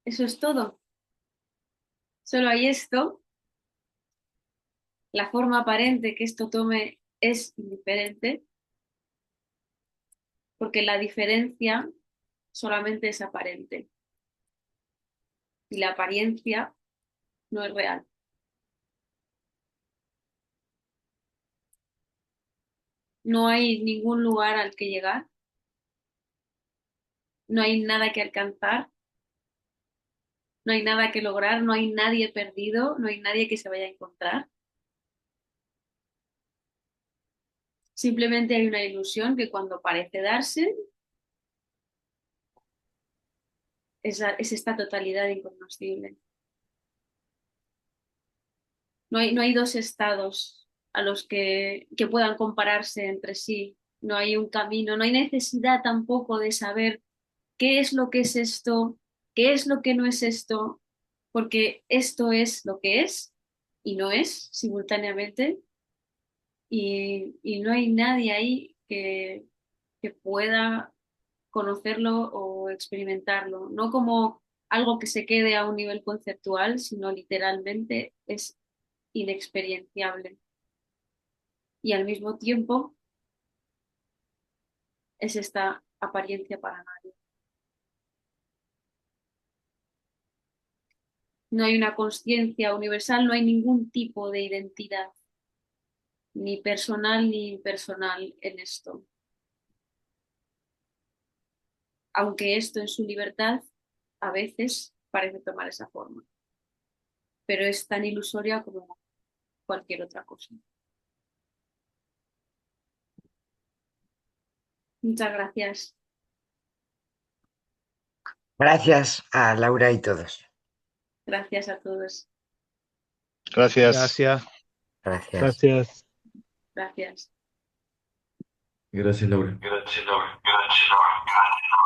eso es todo. Solo hay esto. La forma aparente que esto tome es indiferente, porque la diferencia solamente es aparente. Y la apariencia no es real. No hay ningún lugar al que llegar, no hay nada que alcanzar, no hay nada que lograr, no hay nadie perdido, no hay nadie que se vaya a encontrar. Simplemente hay una ilusión que cuando parece darse es esta totalidad incognoscible. No hay dos estados a los que puedan compararse entre sí. No hay un camino, no hay necesidad tampoco de saber qué es lo que es esto, qué es lo que no es esto, porque esto es lo que es y no es simultáneamente. Y no hay nadie ahí que pueda conocerlo o experimentarlo, no como algo que se quede a un nivel conceptual, sino literalmente es inexperienciable. Y al mismo tiempo es esta apariencia para nadie. No hay una conciencia universal, no hay ningún tipo de identidad, ni personal ni impersonal en esto. Aunque esto en su libertad a veces parece tomar esa forma, pero es tan ilusoria como cualquier otra cosa. Muchas gracias. Gracias a Laura y todos. Gracias a todos. Gracias. Gracias. Gracias. Gracias. Gracias. Gracias, Laura. Gracias, Laura. Gracias, Laura. Gracias, Laura.